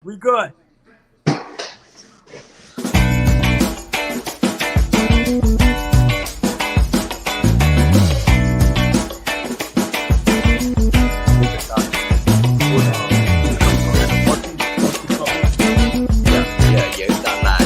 We good. Giờ giữ toàn lại.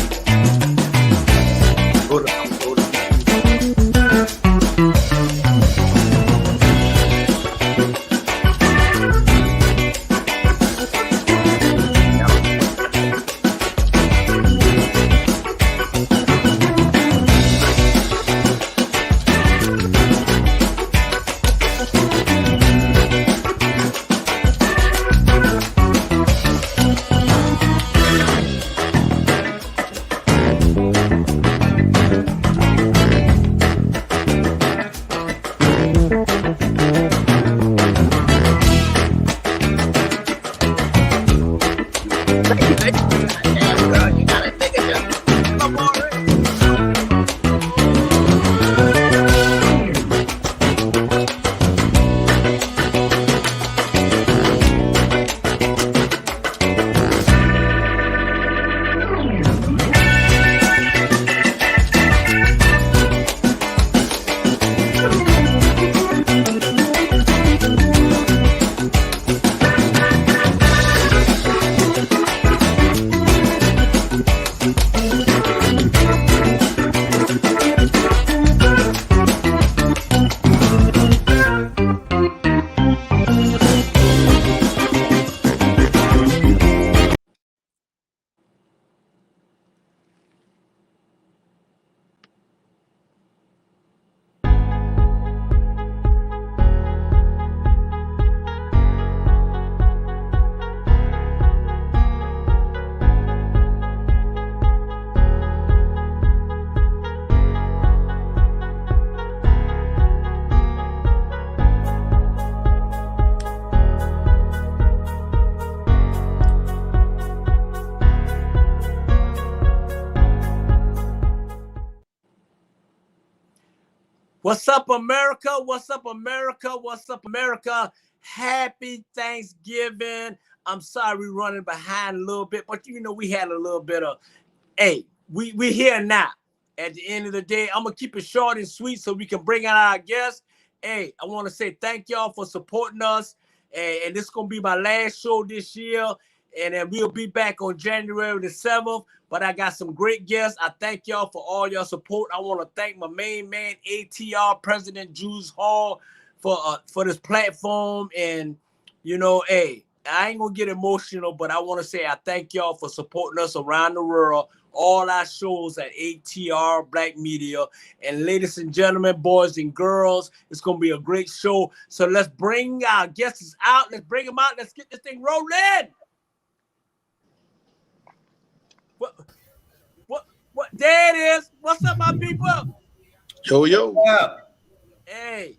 What's up, America? What's up, America? What's up, America? Happy Thanksgiving. I'm sorry we're running behind a little bit, but you know we had a little bit of, hey, we here now. At the end of the day, I'm going to keep it short and sweet so we can bring out our guests. Hey, I want to say thank y'all for supporting us. And this is going to be my last show this year. And then we'll be back on January the 7th. But I got some great guests. I thank y'all for all your support. I want to thank my main man, ATR, President Jules Hall, for this platform. And, you know, hey, I ain't going to get emotional, but I want to say I thank y'all for supporting us around the world. All our shows at ATR Black Media. And ladies and gentlemen, boys and girls, it's going to be a great show. So let's bring our guests out. Let's bring them out. Let's get this thing rolling. What? There it is. What's up, my people? Yo. Hey,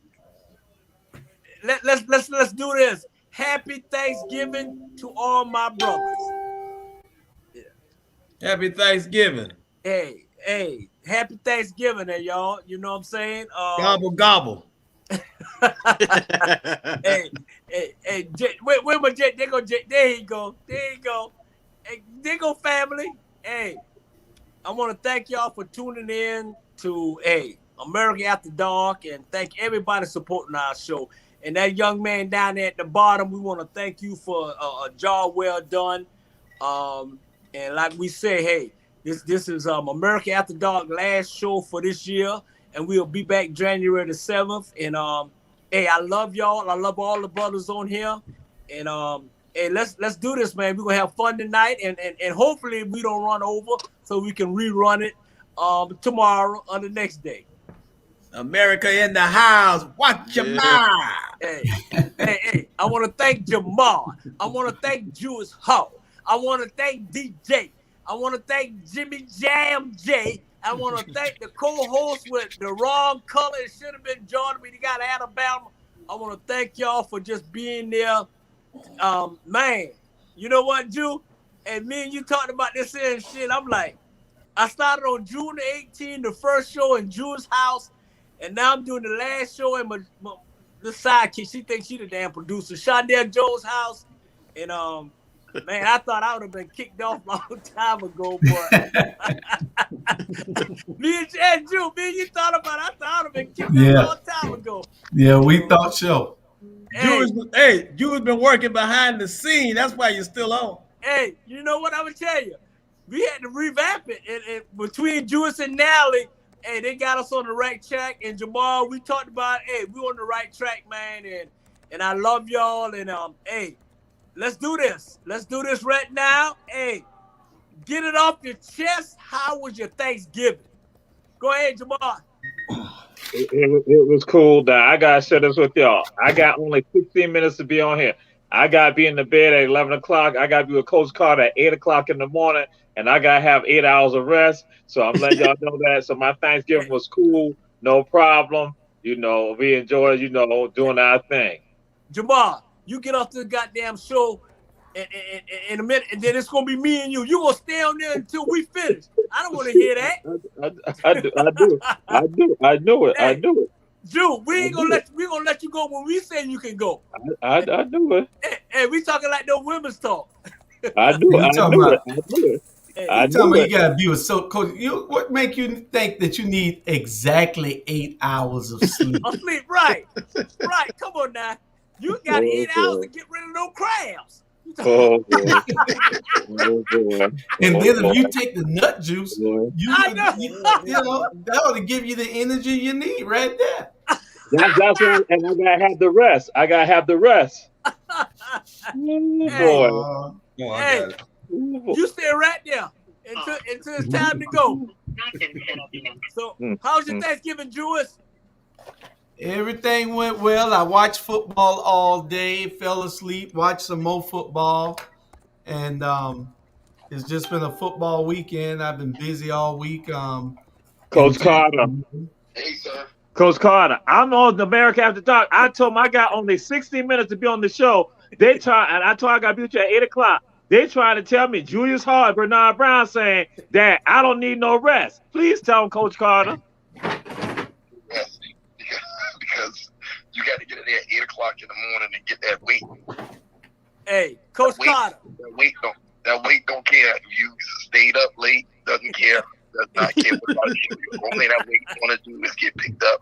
let's do this. Happy Thanksgiving to all my brothers. Yeah. Happy Thanksgiving. Hey, happy Thanksgiving, y'all. You know what I'm saying? Gobble. hey, where my Jay? There go Jay. There you go. Hey, there go family. Hey, I want to thank y'all for tuning in to America After Dark, and thank everybody supporting our show. And that young man down there at the bottom, we want to thank you for a job well done. And like we say, hey, this is America After Dark last show for this year, and we'll be back January the 7th. And hey, I love y'all. I love all the brothers on here. And hey, let's do this, man. We're gonna have fun tonight, and hopefully we don't run over, so we can rerun it tomorrow or the next day. America in the house. Watch your mouth. Hey, I want to thank Jamal. I want to thank Jules Hall. I want to thank DJ. I want to thank Jimmy Jam J. I want to thank the co-host with the wrong color. It should have been Jordan, but he got Alabama. I want to thank y'all for just being there. Man, you know what, Ju? And me and you talked about this and shit. I'm like, I started on June 18th, the first show in Jules' house. And now I'm doing the last show in the sidekick. She thinks she the damn producer. Shondell Joe's house. And Man, I thought I would have been kicked off a long time ago, boy. Me and Drew, you thought about it. I thought I would have been kicked off a long time ago. Yeah, we thought so. Jew's been working behind the scene. That's why you're still on. Hey, you know what I would tell you? We had to revamp it. And between Juice and Nally, hey, they got us on the right track. And Jamal, we talked about, hey, we on the right track, man. And I love y'all. And hey, let's do this. Let's do this right now. Hey, get it off your chest. How was your Thanksgiving? Go ahead, Jamal. It was cool. I gotta share this with y'all. I got only 16 minutes to be on here. I gotta be in the bed at 11 o'clock. I gotta be with Coach Carter at 8 o'clock in the morning, and I gotta have 8 hours of rest. So I'm letting y'all know that. So my Thanksgiving was cool, no problem. You know, we enjoyed, doing our thing. Jamal, you get off this goddamn show in a minute, and then it's gonna be me and you. You gonna stay on there until we finish. I don't want to hear that. I do it. Drew, we gonna let you go when we say you can go. I do it. Hey, we talking like no women's talk. I do it. You tell me you gotta be with Coach. What make you think that you need exactly 8 hours of sleep? Sleep, right. Come on now. You got 8 hours to get rid of those crabs. Oh, boy. And then if you take the nut juice, know. that ought to give you the energy you need right there. That's right. And I gotta have the rest. Oh, boy. Hey, you stay right there until it's time to go. So, how's your Thanksgiving, Jewis? Everything went well. I watched football all day, fell asleep, watched some more football, and it's just been a football weekend. I've been busy all week. Coach Carter. Hey, sir. Coach Carter, I'm on America After Dark. I told him I got only 60 minutes to be on the show. And I told him I got to be with you at 8 o'clock. They trying to tell me Julius Hart, Bernard Brown saying that I don't need no rest. Please tell him, Coach Carter. Yes, because you got to get in there at 8 o'clock in the morning and get that weight. Hey, Coach Carter. That weight don't care. You stayed up late, doesn't care. Does not care what about you. Only that weight want to do is get picked up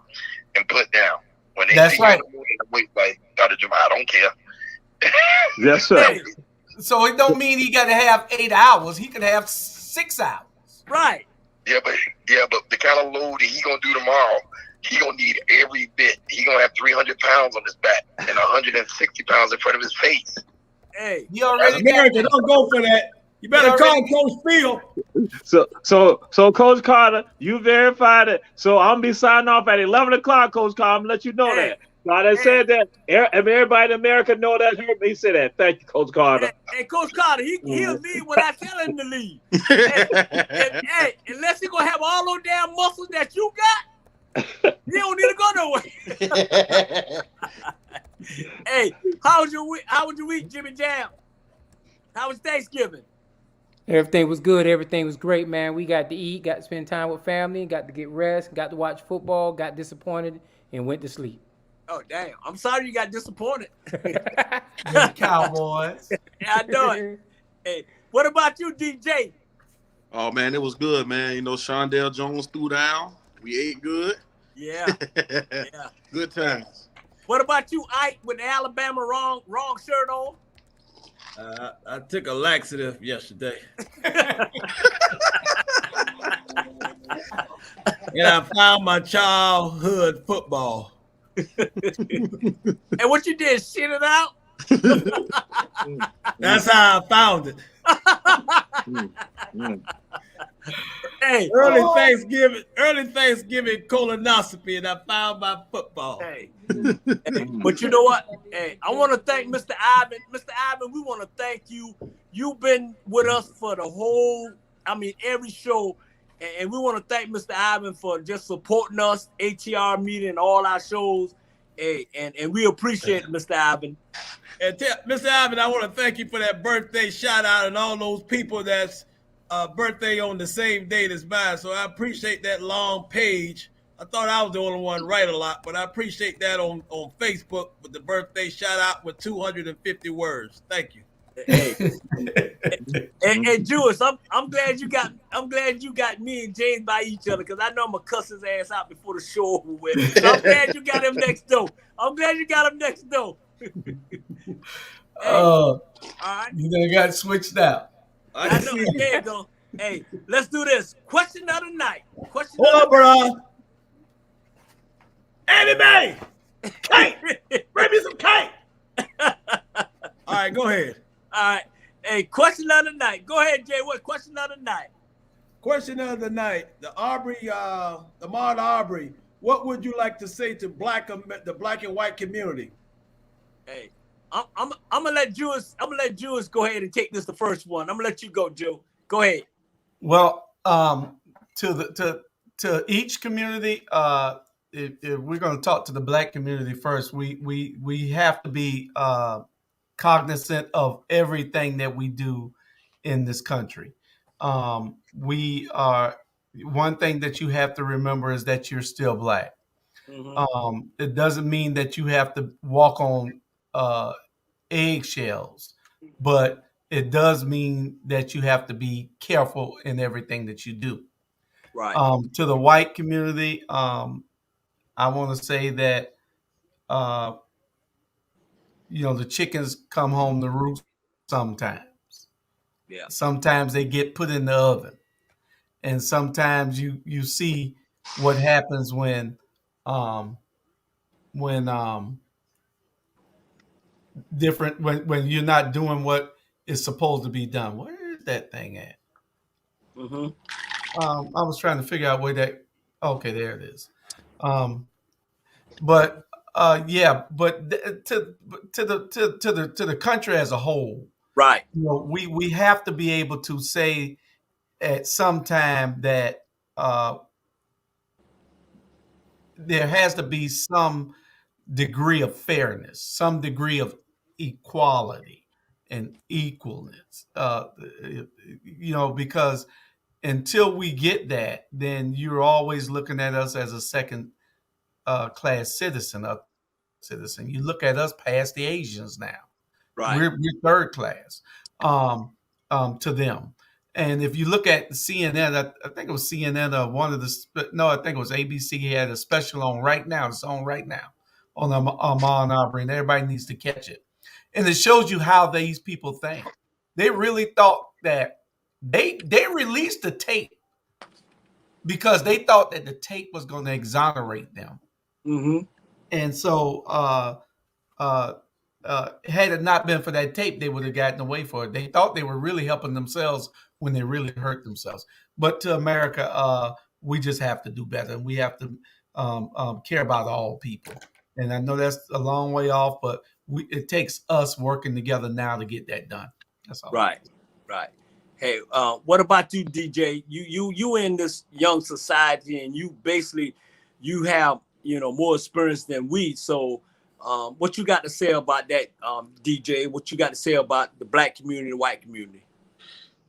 and put down. When they That's right. The weight like Dr. Jamal, I don't care. Yes, sir. Hey, So it don't mean he got to have 8 hours. He could have 6 hours. right. Yeah, but the kind of load that he gonna do tomorrow, he gonna need every bit. He gonna have 300 pounds on his back and 160 pounds in front of his face. Hey, He already America, don't go for that. You better call Coach Field. So Coach Carter, you verified it. So I'm gonna be signing off at 11 o'clock, Coach Carter. I'm gonna let you know that. God has said that. Everybody in America know that. Heard me say that. Thank you, Coach Carter. Hey, Coach Carter, he'll leave when I tell him to leave. Hey, unless he gonna have all those damn muscles that you got, he don't need to go nowhere. Hey, how was your week, Jimmy Jam? How was Thanksgiving? Everything was good. Everything was great, man. We got to eat, got to spend time with family, got to get rest, got to watch football, got disappointed, and went to sleep. Oh, damn. I'm sorry you got disappointed. The Cowboys. Yeah, I know it. Hey, what about you, DJ? Oh, man, it was good, man. You know, Shondell Jones threw down. We ate good. Yeah. Good times. What about you, Ike, with the Alabama wrong shirt on? I took a laxative yesterday. And I found my childhood football. And what you did, shit it out? That's how I found it. Hey, Early Thanksgiving colonoscopy, and I found my football. Hey, but you know what? Hey, I want to thank Mr. Ivan. Mr. Ivan, we want to thank you. You've been with us for every show. And we want to thank Mr. Ivan for just supporting us, ATR meeting, and all our shows. Hey, and we appreciate it, Mr. Ivan. And Mr. Ivan, I want to thank you for that birthday shout out and all those people that's birthday on the same date as mine. So I appreciate that long page. I thought I was the only one write a lot, but I appreciate that on Facebook with the birthday shout out with 250 words. Thank you. Hey, and Jewish, I'm glad you got me and James by each other because I know I'm gonna cuss his ass out before the show over with. So I'm glad you got him next door. Hey, all right. You done got switched out. I know. There you go. Hey, let's do this. Question of the night. Hold up, bro. Andy May, cake. Bring me some cake. All right, go ahead. All right. Hey, question of the night. Go ahead, Jay. What question of the night? Question of the night. The Ahmaud Arbery. What would you like to say to the black and white community? Hey, I'm gonna let Jules go ahead and take this the first one. I'm gonna let you go, Joe. Go ahead. Well, to each community, if we're going to talk to the black community first, we have to be cognizant of everything that we do in this country. We are one thing that you have to remember is that you're still black. Mm-hmm. It doesn't mean that you have to walk on eggshells, but it does mean that you have to be careful in everything that you do. Right. To the white community, I want to say that the chickens come home to roost sometimes. Yeah. Sometimes they get put in the oven, and sometimes you see what happens when you're not doing what is supposed to be done. Where is that thing at? Mm-hmm. I was trying to figure out where that. Okay, there it is. But to the country as a whole, right? We have to be able to say at some time that there has to be some degree of fairness, some degree of equality and equalness. Because until we get that, then you're always looking at us as a second class citizen. You look at us past the Asians now. Right. We're third class to them. And if you look at CNN, I think it was CNN or I think it was ABC had a special on right now. It's on right now on Ahmaud Arbery, and everybody needs to catch it. And it shows you how these people think. They really thought that they released the tape because they thought that the tape was going to exonerate them. Mm-hmm. And so had it not been for that tape, they would have gotten away for it. They thought they were really helping themselves when they really hurt themselves. But to America, we just have to do better. And we have to care about all people. And I know that's a long way off, but it takes us working together now to get that done. That's all. Right. Hey, what about you, DJ? You in this young society, and you have more experience than we. So, what you got to say about that, DJ? What you got to say about the black community and the white community?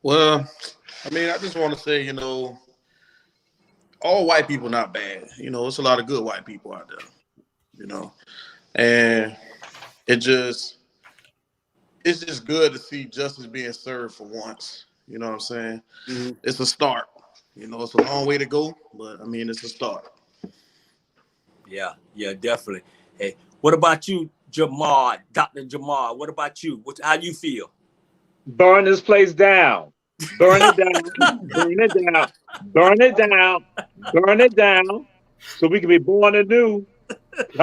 Well, I mean, I just want to say, all white people not bad. It's a lot of good white people out there. And it's just good to see justice being served for once. You know what I'm saying? Mm-hmm. It's a start. It's a long way to go, but I mean, it's a start. Yeah, definitely. Hey, what about you, Jamar, Dr. Jamar? What about you? How you feel? Burn this place down. Burn it down. Burn it down. Burn it down. Burn it down. So we can be born anew.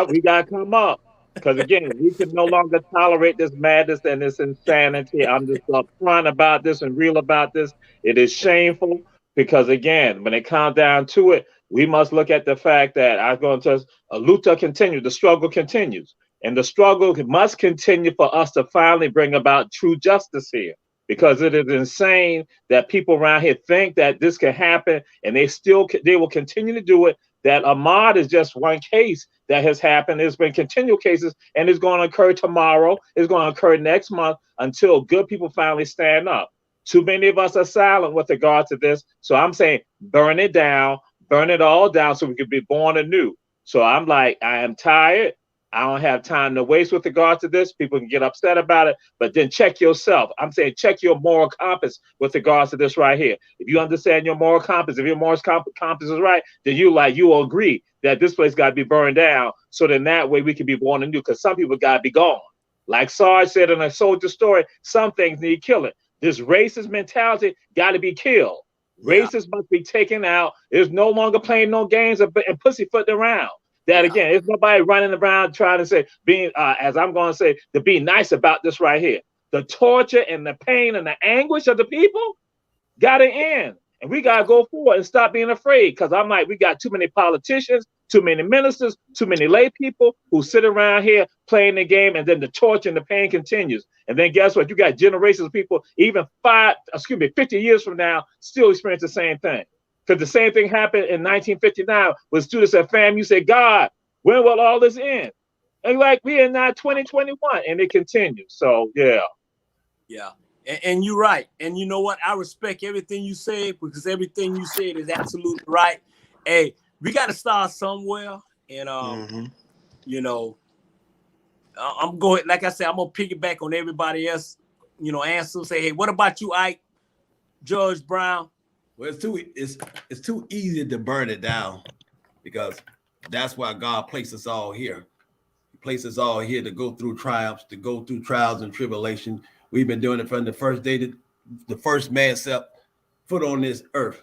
We gotta come up. Because again, we can no longer tolerate this madness and this insanity. I'm just upfront about this and real about this. It is shameful because again, when it comes down to it, we must look at the fact that I'm going to luta continue. The struggle continues, and the struggle must continue for us to finally bring about true justice here. Because it is insane that people around here think that this can happen, and they will continue to do it. That Ahmaud is just one case that has happened. There's been continual cases, and it's going to occur tomorrow. It's going to occur next month until good people finally stand up. Too many of us are silent with regard to this. So I'm saying burn it down, burn it all down so we can be born anew. So I'm like, I am tired I don't have time to waste with regard to this. People can get upset about it, but then check yourself. I'm saying check your moral compass with regards to this right here. If you understand your moral compass, if your moral compass is right, then you will agree that this place got to be burned down. So then that way we can be born anew, because some people got to be gone. Like Sarge said in a soldier story, some things need killing. This racist mentality got to be killed. Racists must be taken out. There's no longer playing no games and pussyfooting around. That again, there's nobody running around trying to say, being, as I'm going to say, to be nice about this right here. The torture and the pain and the anguish of the people got to end. And we got to go forward and stop being afraid, because we got too many politicians, too many ministers, too many lay people who sit around here playing the game, and then the torture and the pain continues. And then guess what? You got generations of people, even 50 years from now, still experience the same thing. Because the same thing happened in 1959 when students at FAMU said, God, when will all this end? And like, we are now 2021, and it continues. So, yeah. Yeah. And you're right. And you know what? I respect everything you said, because everything you said is absolutely right. Hey, we got to start somewhere. And, you know, I'm going, like I said, I'm going to piggyback on everybody else, you know, answer, say, hey, what about you, Ike, Judge Brown? Well, it's too easy to burn it down, because that's why God placed us all here. He placed us all here to go through triumphs, to go through trials and tribulation. We've been doing it from the first day that the first man set foot on this earth.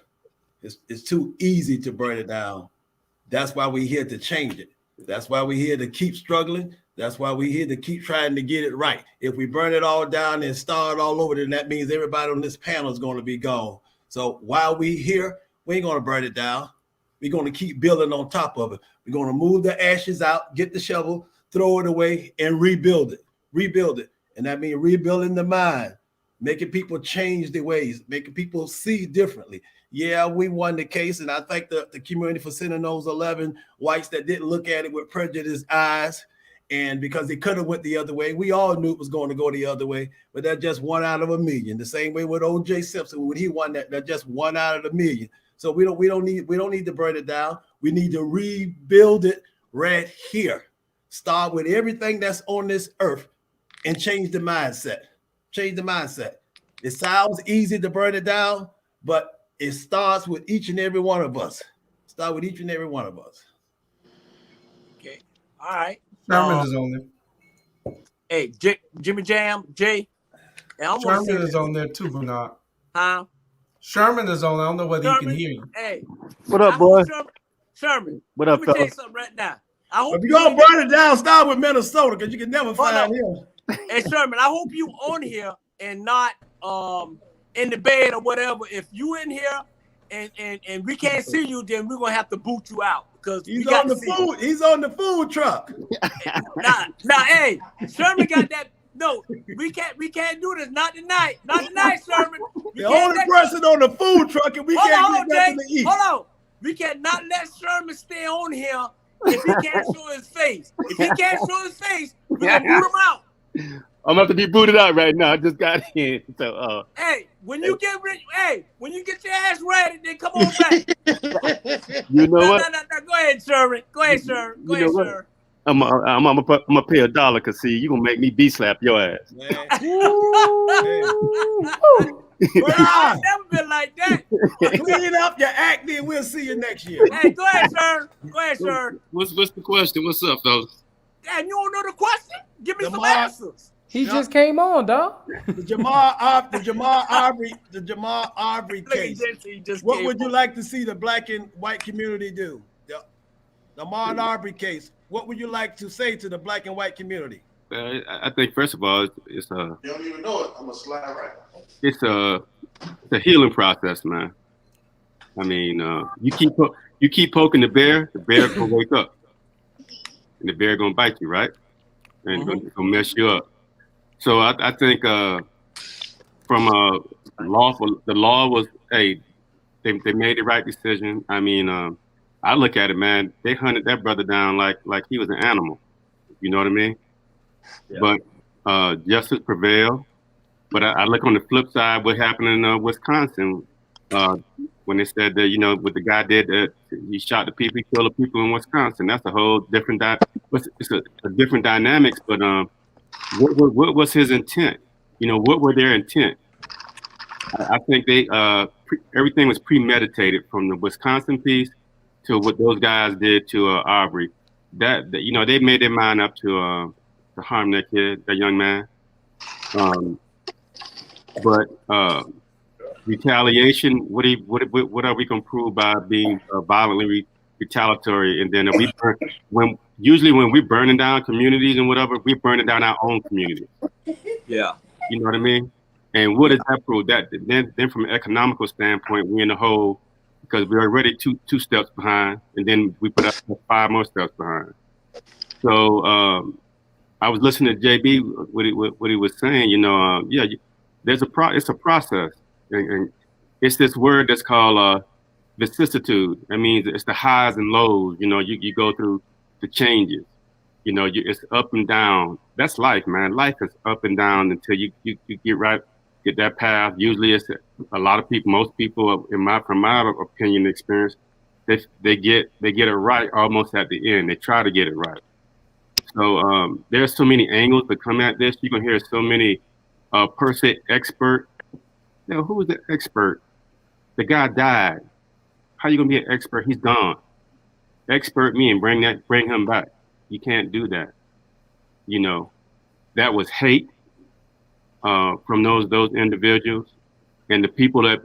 It's too easy to burn it down. That's why we're here to change it. That's why we're here to keep struggling. That's why we're here to keep trying to get it right. If we burn it all down and start all over, then that means everybody on this panel is going to be gone. So while we here, we ain't going to burn it down. We're going to keep building on top of it. We're going to move the ashes out, get the shovel, throw it away, and rebuild it. Rebuild it. And that means rebuilding the mind, making people change their ways, making people see differently. Yeah, we won the case, and I thank the community for sending those 11 whites that didn't look at it with prejudiced eyes, and because they could have went the other way. We all knew it was going to go the other way, but that's just 1 out of a million. The same way with O.J. Simpson, when he won that just 1 out of a million. So we don't need to burn it down. We need to rebuild it right here. Start with everything that's on this earth and change the mindset. Change the mindset. It sounds easy to burn it down, but it starts with each and every one of us. Start with each and every one of us. Okay. All right. Sherman is on there. Hey, Jimmy Jam, Jay. Sherman is on there too, Bernard. Huh? Sherman is on. I don't know whether he can hear you. Hey. What up, boy? Sherman. What up, let me tell you fellas? something right now. I hope If you're going to burn it down, start with Minnesota, because you can never find him. Hey, Sherman, I hope you on here and not in the bed or whatever. If you in here and we can't see you, then we're gonna have to boot you out, because he's on the food. He's on the food truck. Now, hey, Sherman got that. No, we can't do this. Not tonight. Not tonight, Sherman. The only person on the food truck, and we can't get nothing to eat. Hold on. We cannot let Sherman stay on here if he can't show his face. If he can't show his face, we're gonna boot him out. I'm about to be booted out right now. I just got in. So hey, when you get your ass ready, then come on back. You know what? No, go ahead, Sherman. Go ahead, Sherman. Go ahead, Sherman. I'm gonna pay $1, cause see, you gonna make me slap your ass. I've never been like that. Clean up your act, then we'll see you next year. Hey, go ahead, sir. Go ahead, sir. What's the question? What's up, fellas? Damn, you don't know the question? Give me some answers. He just came on, dog. The Jamal Arbery case. What would you like to see the black and white community do? The Ahmaud Arbery case. What would you like to say to the black and white community? I think first of all, it's You don't even know it. I'm gonna slide right. It's a healing process, man. I mean, you keep poking the bear gonna wake up, and the bear gonna bite you, right? And gonna mess you up. So I think from the law was, hey, they made the right decision. I mean, I look at it, man. They hunted that brother down like he was an animal. You know what I mean? Yeah. But justice prevailed. But I look on the flip side, what happened in Wisconsin. when they said that, you know, what the guy did, he shot the people, he killed the people in Wisconsin. That's a whole different, it's a different dynamics, but what was his intent? You know, what were their intent? I think they, everything was premeditated from the Wisconsin piece to what those guys did to Aubrey. That, you know, they made their mind up to harm that kid, that young man. But retaliation, what are we gonna prove by being violently retaliatory? And then usually when we're burning down communities and whatever, we're burning down our own communities. Yeah. You know what I mean? And what does that prove? That then from an economical standpoint, we're in the hole because we're already two steps behind, and then we put up 5 more steps behind. So I was listening to JB, what he was saying. You know, yeah, it's a process, and it's this word that's called vicissitude. That means it's the highs and lows. You know, you go through the changes. You know, it's up and down. That's life, man. Life is up and down until you get that path. Usually, it's a lot of people. Most people, from my opinion, experience, they get it right almost at the end. They try to get it right. So there's so many angles to come at this. You can hear so many per se expert. You know, who was the expert? The guy died. How you gonna be an expert? He's gone. Expert me and bring him back. You can't do that. You know, that was hate from those individuals, and the people that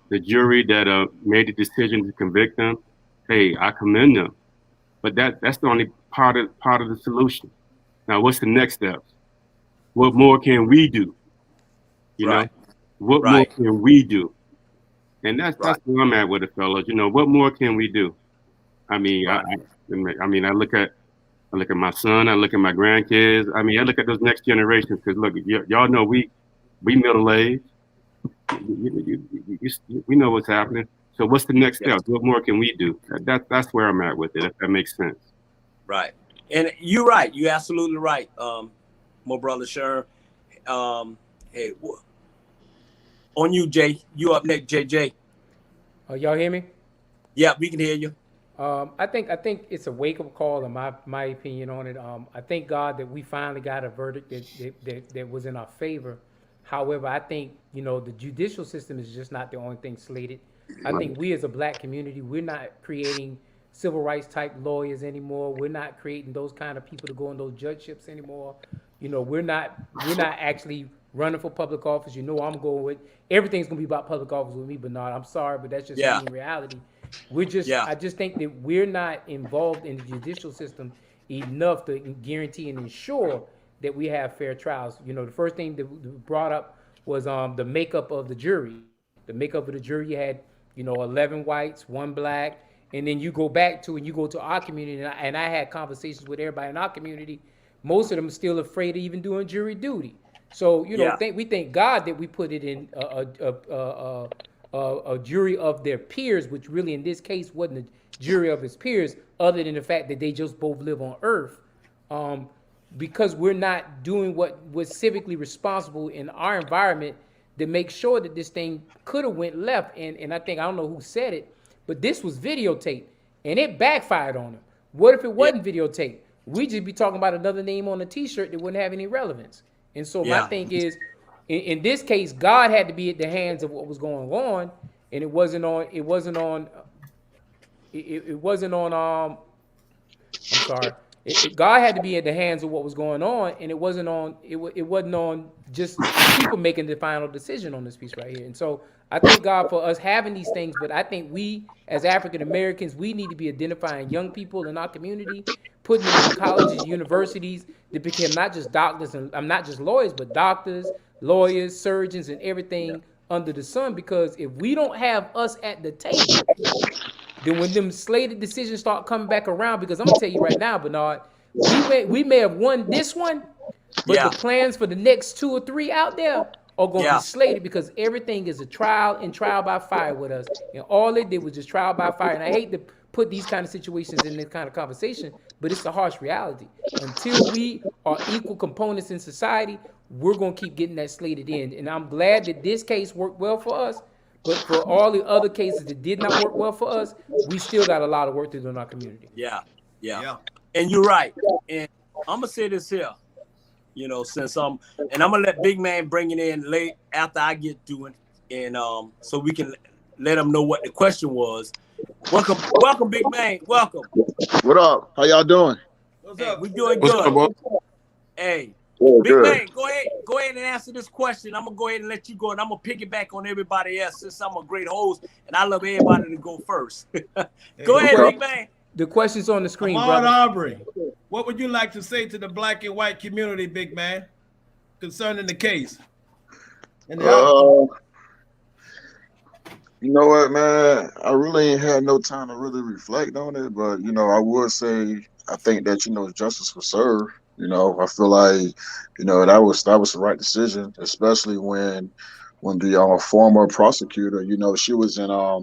the jury that made the decision to convict them. Hey, I commend them, but that's the only part of the solution. Now, what's the next steps? What more can we do? You know, what more can we do? And that's where I'm at with it, fellas. You know, what more can we do? I mean, I look at my son, I look at my grandkids. I mean, I look at those next generations because look, y'all know we middle-aged. We know what's happening. So what's the next step? What more can we do? That's where I'm at with it, if that makes sense. Right. And you're right. You're absolutely right, my brother Sherm. Hey, on you, Jay. You up next, JJ. Y'all hear me? Yeah, we can hear you. I think it's a wake-up call, in my opinion on it. I thank God that we finally got a verdict that was in our favor. However, I think, you know, the judicial system is just not the only thing slated. I think we as a black community, we're not creating civil rights type lawyers anymore. We're not creating those kind of people to go in those judgeships anymore. You know, we're not actually running for public office. You know, I'm going with everything's gonna be about public office with me, Bernard. I'm sorry, but that's just me in reality. I just think that we're not involved in the judicial system enough to guarantee and ensure that we have fair trials. You know, the first thing that we brought up was the makeup of the jury. The makeup of the jury had, you know, 11 whites, 1 black, and then you go back to our community, and I had conversations with everybody in our community. Most of them are still afraid of even doing jury duty. So, you know, we thank God that we put it in a jury of their peers, which really in this case wasn't a jury of his peers, other than the fact that they just both live on earth. Because we're not doing what was civically responsible in our environment to make sure that this thing could have went left. And I don't know who said it, but this was videotaped and it backfired on him. What if it wasn't videotaped? We'd just be talking about another name on a t-shirt that wouldn't have any relevance. And so my thing is, in this case, God had to be at the hands of what was going on, and it wasn't on. I'm sorry. God had to be at the hands of what was going on, and it wasn't on. It wasn't on just people making the final decision on this piece right here. And so I thank God for us having these things, but I think we, as African Americans, we need to be identifying young people in our community, putting them in colleges, universities, to become not just doctors and not just lawyers, but doctors, lawyers, surgeons, and everything under the sun. Because if we don't have us at the table, then when them slated decisions start coming back around, because I'm gonna tell you right now, Bernard, we may have won this one, but the plans for the next 2 or 3 out there are gonna be slated, because everything is a trial and trial by fire with us, and all they did was just trial by fire. And I hate to put these kind of situations in this kind of conversation, but it's a harsh reality. Until we are equal components in society, we're gonna keep getting that slated in. And I'm glad that this case worked well for us, But for all the other cases that did not work well for us, we still got a lot of work to do in our community. Yeah. And you're right. And I'm gonna say this here, since and I'm gonna let Big Man bring it in late after I get doing, and so we can let him know what the question was. Welcome, Big Man. Welcome. What up? How y'all doing? What's up? We doing What's good. up, boy? Hey, Oh, Big good. Man, go ahead and answer this question. I'm gonna go ahead and let you go, and I'm gonna piggyback on everybody else since I'm a great host, and I love everybody to go first. Go ahead, Okay. Big Man. The question's on the screen, Ahmaud brother. Arbery, what would you like to say to the black and white community, Big Man, concerning the case? And the outcome? You know what, man? I really ain't had no time to really reflect on it, but I would say I think that justice was served. I feel like that was the right decision, especially when the former prosecutor, she was in a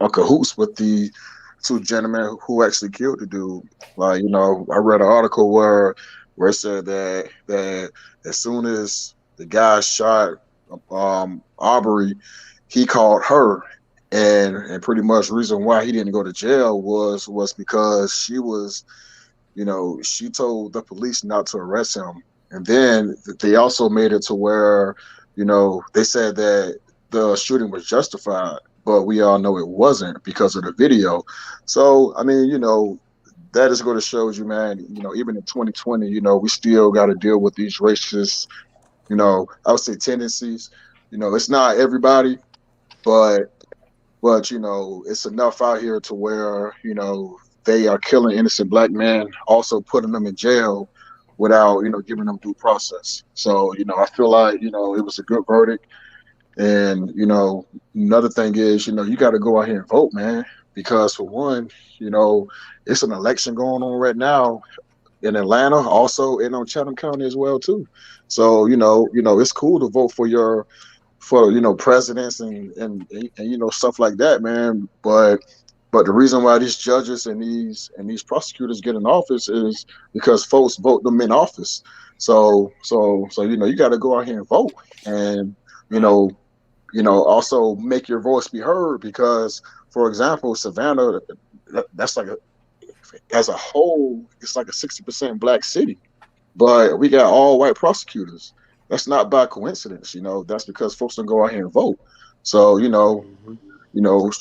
cahoots with the two gentlemen who actually killed the dude. Like, I read an article where it said that as soon as the guy shot Arbery, he called her, and pretty much reason why he didn't go to jail was because she was, she told the police not to arrest him. And then they also made it to where, they said that the shooting was justified, but we all know it wasn't because of the video. So, I mean, that is going to show you, man, even in 2020, we still got to deal with these racist, I would say tendencies. It's not everybody, but it's enough out here to where they are killing innocent black men, also putting them in jail without giving them due process. So I feel like it was a good verdict. And another thing is you got to go out here and vote, man, because for one, it's an election going on right now in Atlanta, also in Chatham County as well too. So it's cool to vote for presidents and stuff like that, man. But the reason why these judges and these prosecutors get in office is because folks vote them in office. So you got to go out here and vote, and also make your voice be heard, because, for example, Savannah, that's like as a whole, it's like a 60% black city, but we got all white prosecutors. That's not by coincidence, that's because folks don't go out here and vote. So, so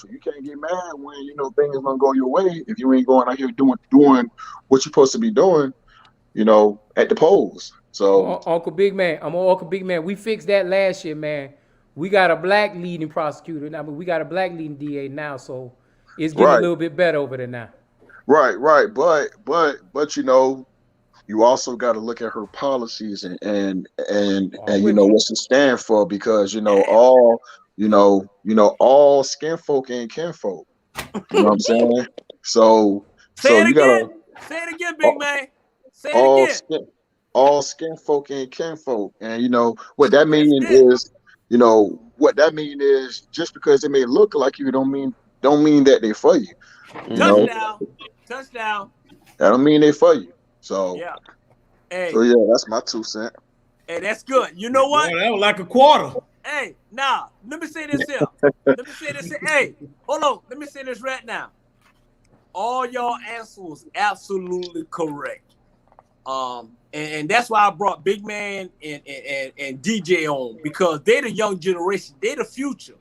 you can't get mad when, things don't go your way if you ain't going out here doing what you're supposed to be doing, at the polls. So Uncle Big Man, we fixed that last year, man. We got a black leading prosecutor. I mean, we got a black leading DA now, so it's getting a little bit better over there now. Right. But you also got to look at her policies and what she stand for, because all skin folk ain't kinfolk. You know what I'm saying? So you gotta say it again, Big Man. Say all it again. all skin folk ain't kinfolk, and what that means is just because they may look like you don't mean that they for you. Touchdown. That don't mean they for you. So yeah. Hey. So yeah, that's my 2 cents. Hey, that's good. You know what? Boy, that was like a quarter. Hey, let me say this here. Hey, hold on. Let me say this right now. All y'all answers was absolutely correct. And that's why I brought Big Man and DJ on, because they're the young generation. They're the future.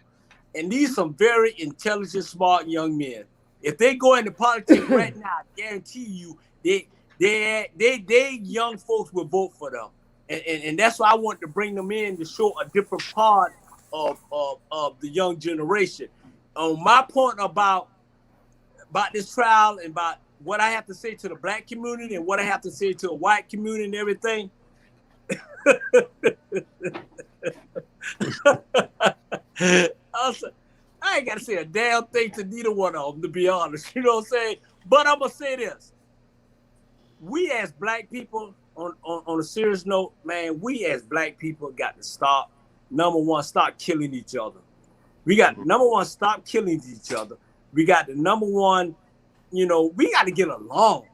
And these some very intelligent, smart young men. If they go into politics right now, I guarantee you they young folks will vote for them. And that's why I want to bring them in to show a different part of the young generation. On my point about this trial and about what I have to say to the black community and what I have to say to the white community and everything. I ain't got to say a damn thing to neither one of them, to be honest. You know what I'm saying? But I'm going to say this. We as black people, on a serious note, man, we as black people got to stop. Number one, stop killing each other. We got number one, stop killing each other. We got the number one, we got to get along.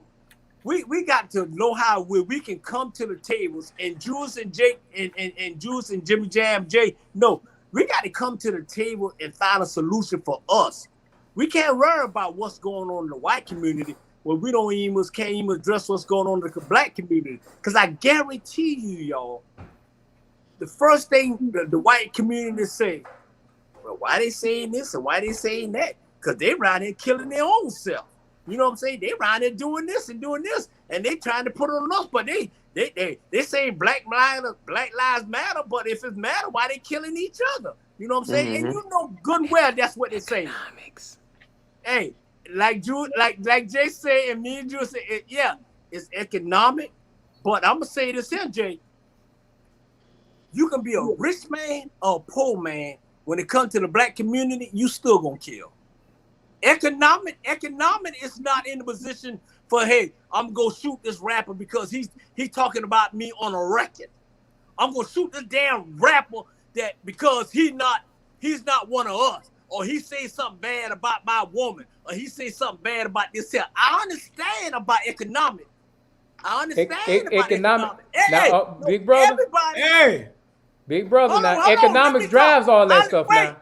We got to know how we can come to the tables, and Jules and Jake and Jules and Jimmy Jam Jay. No, We got to come to the table and find a solution for us. We can't worry about what's going on in the white community when we can't even address what's going on in the black community. Because I guarantee you, y'all, the first thing the white community say, well, why they saying this and why they saying that? Because they around here killing their own self. You know what I'm saying? They around here doing this, and they trying to put it on us, but they saying Black Lives Matter, but if it matter, why they killing each other? You know what I'm saying? Mm-hmm. And you know good and well that's what they say. Hey, like Jay said, and me and Drew said, yeah, it's economic, but I'm gonna say this here, Jay. You can be a rich man or a poor man. When it comes to the black community, you still gonna kill. Economic is not in the position for, hey, I'm gonna shoot this rapper because he's talking about me on a record. I'm gonna shoot this damn rapper that because he's not one of us, or he say something bad about my woman, or he say something bad about this here. I understand about economic. I understand about economic. Hey, now, big brother. Everybody. Hey, big brother. Hold Now on, economics drives all that stuff now.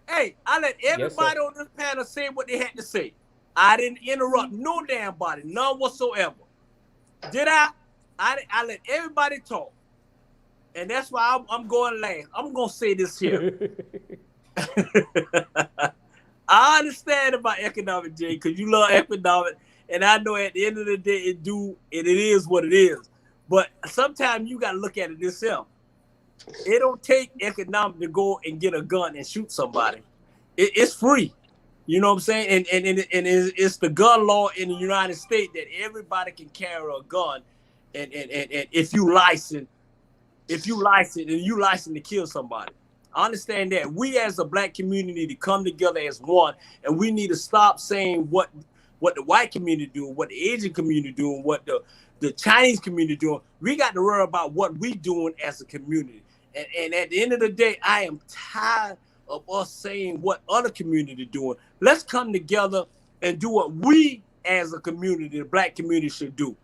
Hey, I let everybody on this panel say what they had to say. I didn't interrupt no damn body, none whatsoever. Did I? I let everybody talk. And that's why I'm going last. I'm going to say this here. I understand about economic, Jay, because you love economic. And I know at the end of the day, it is what it is. But sometimes you got to look at it yourself. It don't take economic to go and get a gun and shoot somebody. It's free. You know what I'm saying? And it's the gun law in the United States that everybody can carry a gun. And if you license and you license to kill somebody. I understand that. We as a black community to come together as one, and we need to stop saying what the white community doing, what the Asian community doing, what the Chinese community doing. We got to worry about what we doing as a community. And at the end of the day, I am tired of us saying what other community doing. Let's come together and do what we as a community, the black community, should do.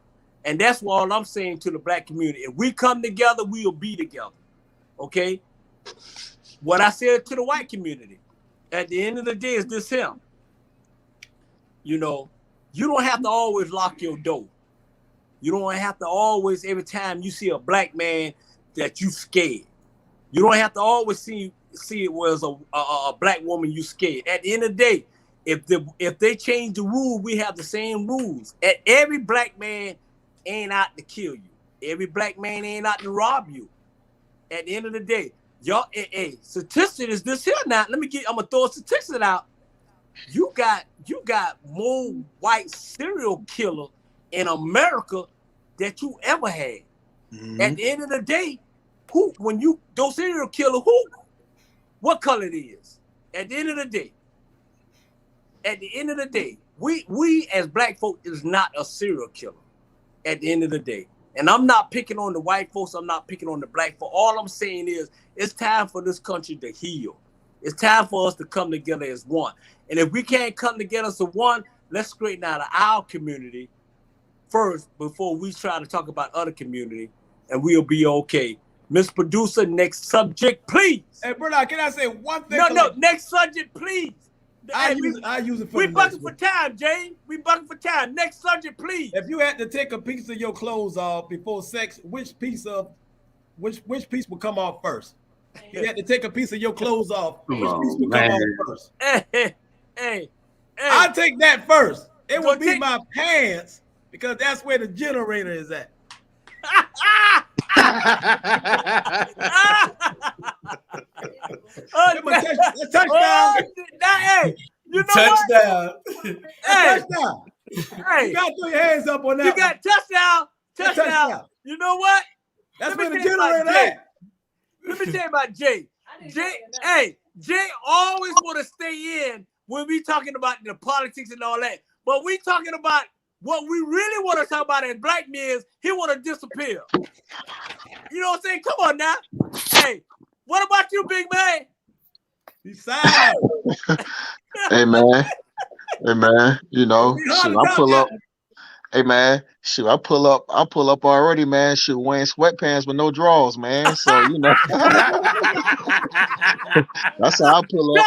And that's what all I'm saying to the black community. If we come together, we'll be together. Okay? What I said to the white community, at the end of the day, is this here. You know, you don't have to always lock your door. You don't have to always, every time you see a black man, that you scared. You don't have to always see it was a black woman you scared. At the end of the day, if they change the rule, we have the same rules. And every black man ain't out to kill you. Every black man ain't out to rob you. At the end of the day, y'all, statistic is this here now. I'm gonna throw a statistic out. You got more white serial killer in America that you ever had. Mm-hmm. At the end of the day, those serial killer, what color it is? At the end of the day, we as black folk is not a serial killer. At the end of the day. And I'm not picking on the white folks. I'm not picking on the black folks. All I'm saying is it's time for this country to heal. It's time for us to come together as one. And if we can't come together as one, let's straighten out our community first before we try to talk about other community, and we'll be okay. Miss Producer, next subject, please. Hey, Bernard, can I say one thing? No, next subject, please. I use it for we bucking for time, James. We bucking for time. Next subject, please. If you had to take a piece of your clothes off before sex, which piece would come off first? If you had to take a piece of your clothes off, which piece would come off first? Hey. I'll take that first. It would be my pants, because that's where the generator is at. Touchdown. Hey, you know touchdown. What? Hey, touchdown. Hey, you got to throw your hands up on that. You got touchdown. You know what? That's where the generator at. Let me tell you about Jay. Jay always want to stay in when we talking about the politics and all that. But we talking about what we really want to talk about as black men. He want to disappear. You know what I'm saying? Come on now. Hey, what about you, big man? He's silent. Hey man, you know, shit, I pull up. Hey man, shoot, I pull up already, man. Shoot, wearing sweatpants with no drawers, man. So you know, that's how I pull up.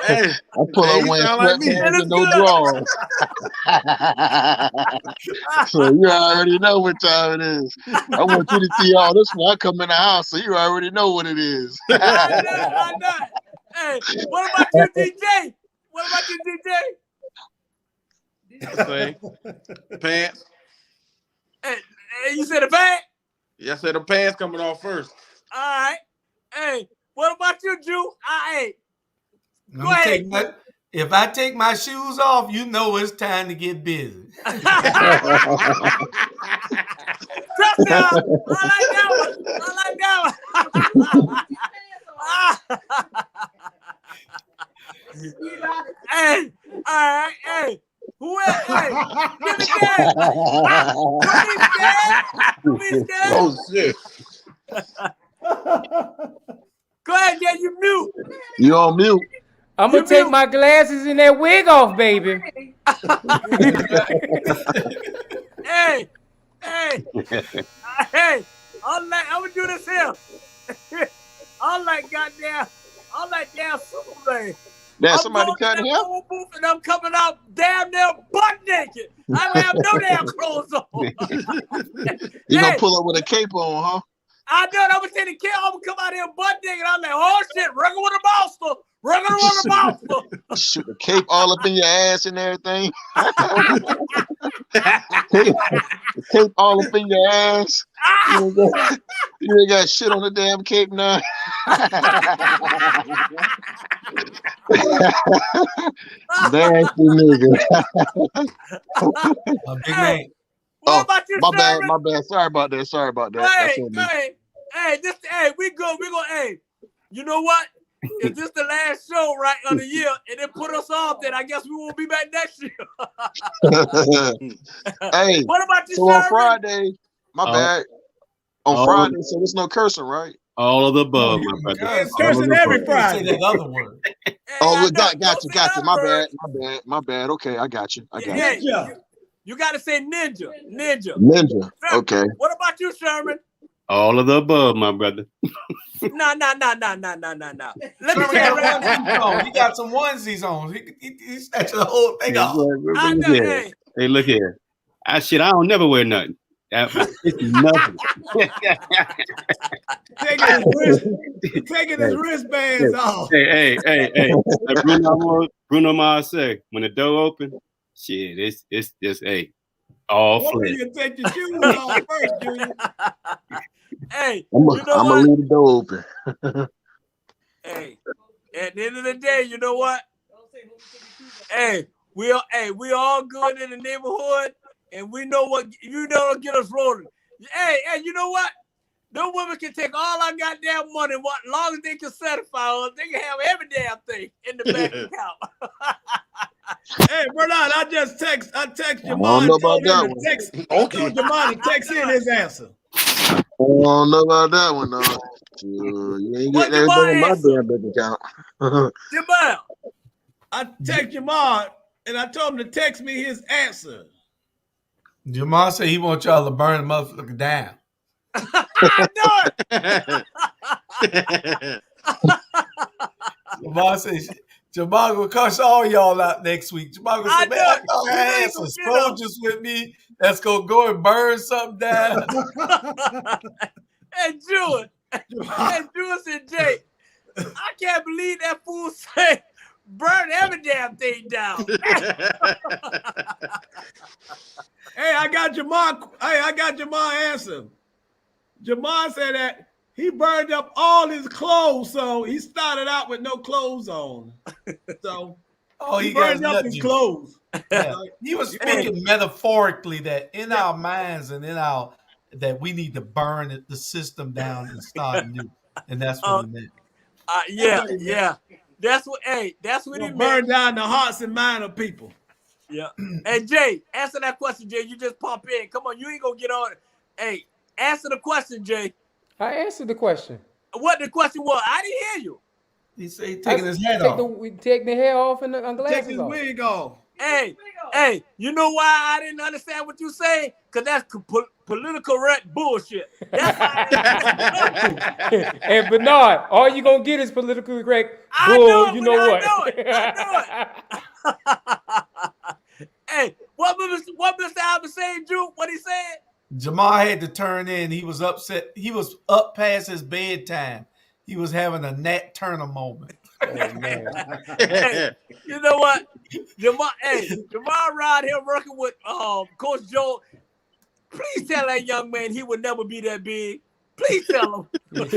Hey, I pull hey, up you wearing sound like me. sweatpants with no drawers. So you already know what time it is. I want you to see all this when I come in the house, so you already know what it is. I know. Hey, what about you, DJ? What about you, DJ? Say, pants. Hey, you said the bag? Yeah, I said the pants coming off first. All right. Hey, what about you, Drew? Hey, Let me take if I take my shoes off, you know it's time to get busy. touchdown! I like that one. Hey, all right, hey. Who else? Hey, give me that. Please, Dad. Oh shit. Go ahead, yeah, you mute. You on mute? I'm gonna take my glasses and that wig off, baby. Hey, I'm gonna do this here. I'm like damn Superman. Damn, somebody cut him. And I'm coming out damn near butt naked. I don't have no damn clothes on. You gonna pull up with a cape on, huh? I know. I'm gonna take the kid. I'm gonna come out here butt naked. I'm like, oh shit, regular with a monster. Regular with a monster. Shoot the cape all up in your ass and everything. Cape all up in your ass. You ain't got shit on the damn cape now. Nasty nigga. Big man. What about you, my Sherman? bad. Sorry about that. Hey, we go. Hey, you know what? If this the last show right of the year and they put us off, then I guess we won't be back next year. Hey, what about you, so Sherman? on Friday, my bad. On Friday, so there's no cursing, right? All of the above, my brother. It's cursing every Friday. Say that other word. Oh, got you. My bad. Okay, I got you. You got to say ninja. Ninja. Okay. What about you, Sherman? All of the above, my brother. No. Let me Sherman say it got right now. onesies on. He got some onesies on. He's snatching the whole thing off. I know, hey. Hey, look here. I don't never wear nothing. It's nothing. Taking his wristbands off. Hey. Like Bruno Mars say, when the door open, shit, it's just all Hopefully flesh. you take your shoes off first, Junior. Hey, I'm gonna leave the door open. Hey, at the end of the day, you know what? Hey, we all good in the neighborhood, and we know what you know to get us rolling. Hey, you know what? No women can take all our goddamn money, what long as they can satisfy us, they can have every damn thing in the bank account. Hey, Bernard, I text your I mom don't know and told about him that to text. I told your mom to text in his answer. I don't know about that one, though. You ain't What getting everything in my Jamal damn bank account. Jamal, I text your mom and I told him to text me his answer. Jamal said he wants y'all to burn the motherfucker down. I know it. Jamal says Jamal gonna cuss all y'all out next week. Jamal gonna say, man, I thought I had some soldiers with me that's gonna go and burn something down. Hey, Jewel and Jay, I can't believe that fool said burn every damn thing down. Hey, I got Jamal answer. Jamal said that he burned up all his clothes, so he started out with no clothes on. So he burned up his clothes. Yeah. He was speaking metaphorically that in our minds and that we need to burn the system down and start new, and that's what he meant. Yeah. That's what he meant. Burn down the hearts and minds of people. Yeah. Hey, Jay, answer that question, Jay. You just pump in. Come on, you ain't gonna get on it. Hey, answer the question, Jay. I answered the question. What the question was? I didn't hear you. He said taking his head off. Taking the hair off and the glasses Take his off. wig off. Hey, Hey, you know why I didn't understand what you saying? Because that's political correct bullshit. That's why And Bernard, all you gonna get is politically correct I bull. know it, You but know I what? know it. Hey, what Mr. Alvin saying, Drew? What he said? Jamal had to turn in. He was upset. He was up past his bedtime. He was having a Nat Turner moment. Oh man. Hey, you know what? Jamal Rod here working with Coach Joe. Please tell that young man he would never be that big. Please tell him.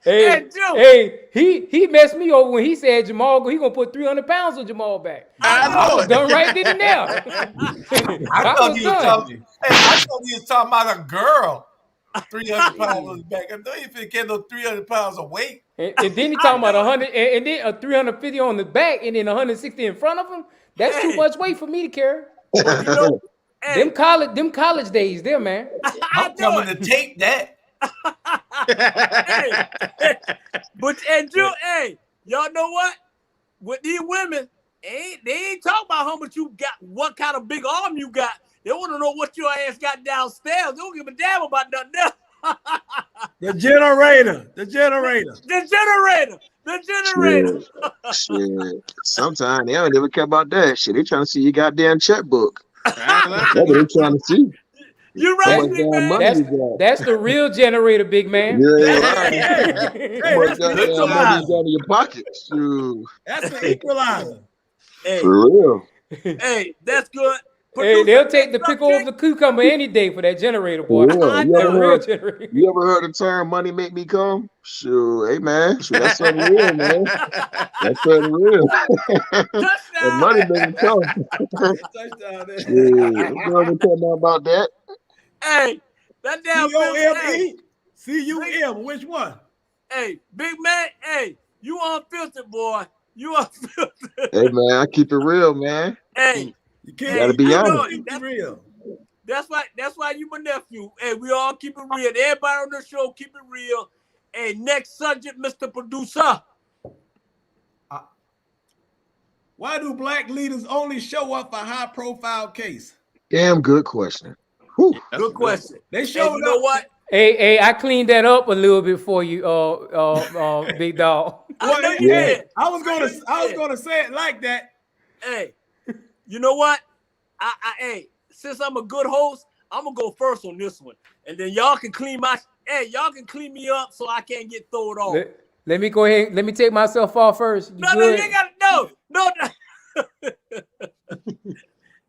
Hey, Joe. hey, he messed me over when he said Jamal, he gonna put 300 pounds on Jamal back. I was done right then and there. I thought he was talking about a girl. 300 pounds on his back. I know you finna get no 300 pounds of weight. And then he talking about 100, and then a 350 on the back, and then 160 in front of him. That's too much weight for me to carry. You know, Them college days, there, man. I'm coming to take that. But Drew, hey, y'all know what? With these women, they ain't talking about how much you got, what kind of big arm you got. They want to know what your ass got downstairs. They don't give a damn about nothing else. The generator. Shit. Sometimes they don't even care about that shit. They trying to see your goddamn checkbook. That's what they trying to see. You're How right, much big damn man. money you got? That's the real generator, big man. Yeah, right. How much That's goddamn money you got in your pocket? Shoot. That's an equalizer. Hey, For real. hey, that's good. Hey, they'll take the pick over the cucumber any day for that generator, boy. For real. I You know. ever That real heard, generator. you ever heard the term money make me come? Sure. Hey, man. Sure, that's something real, man. That's something real. That Touchdown. money make me come. Touchdown there. Shit. You know what talking about that? Hey, that damn C-O-M-E? C-U-M. Which one? Hey, big man. Hey, you unfiltered, boy. You unfiltered. Hey, man, I keep it real, man. Hey, You Gotta can't be honest. keep it real. that's why you my nephew. Hey, we all keep it real. Everybody on the show keep it real. Hey, next subject, Mr. Producer. Why do black leaders only show up for high-profile case? Damn good question. Whew. Good question. They Hey, showed you know up. what? Hey, I cleaned that up a little bit for you, big dog. I know you Yeah. did. I was gonna say it like that. Hey, you know what? Hey, since I'm a good host, I'm gonna go first on this one, and then y'all can clean me up so I can't get thrown off. Let me go ahead. Let me take myself off first. You No, good? you ain't gotta. No.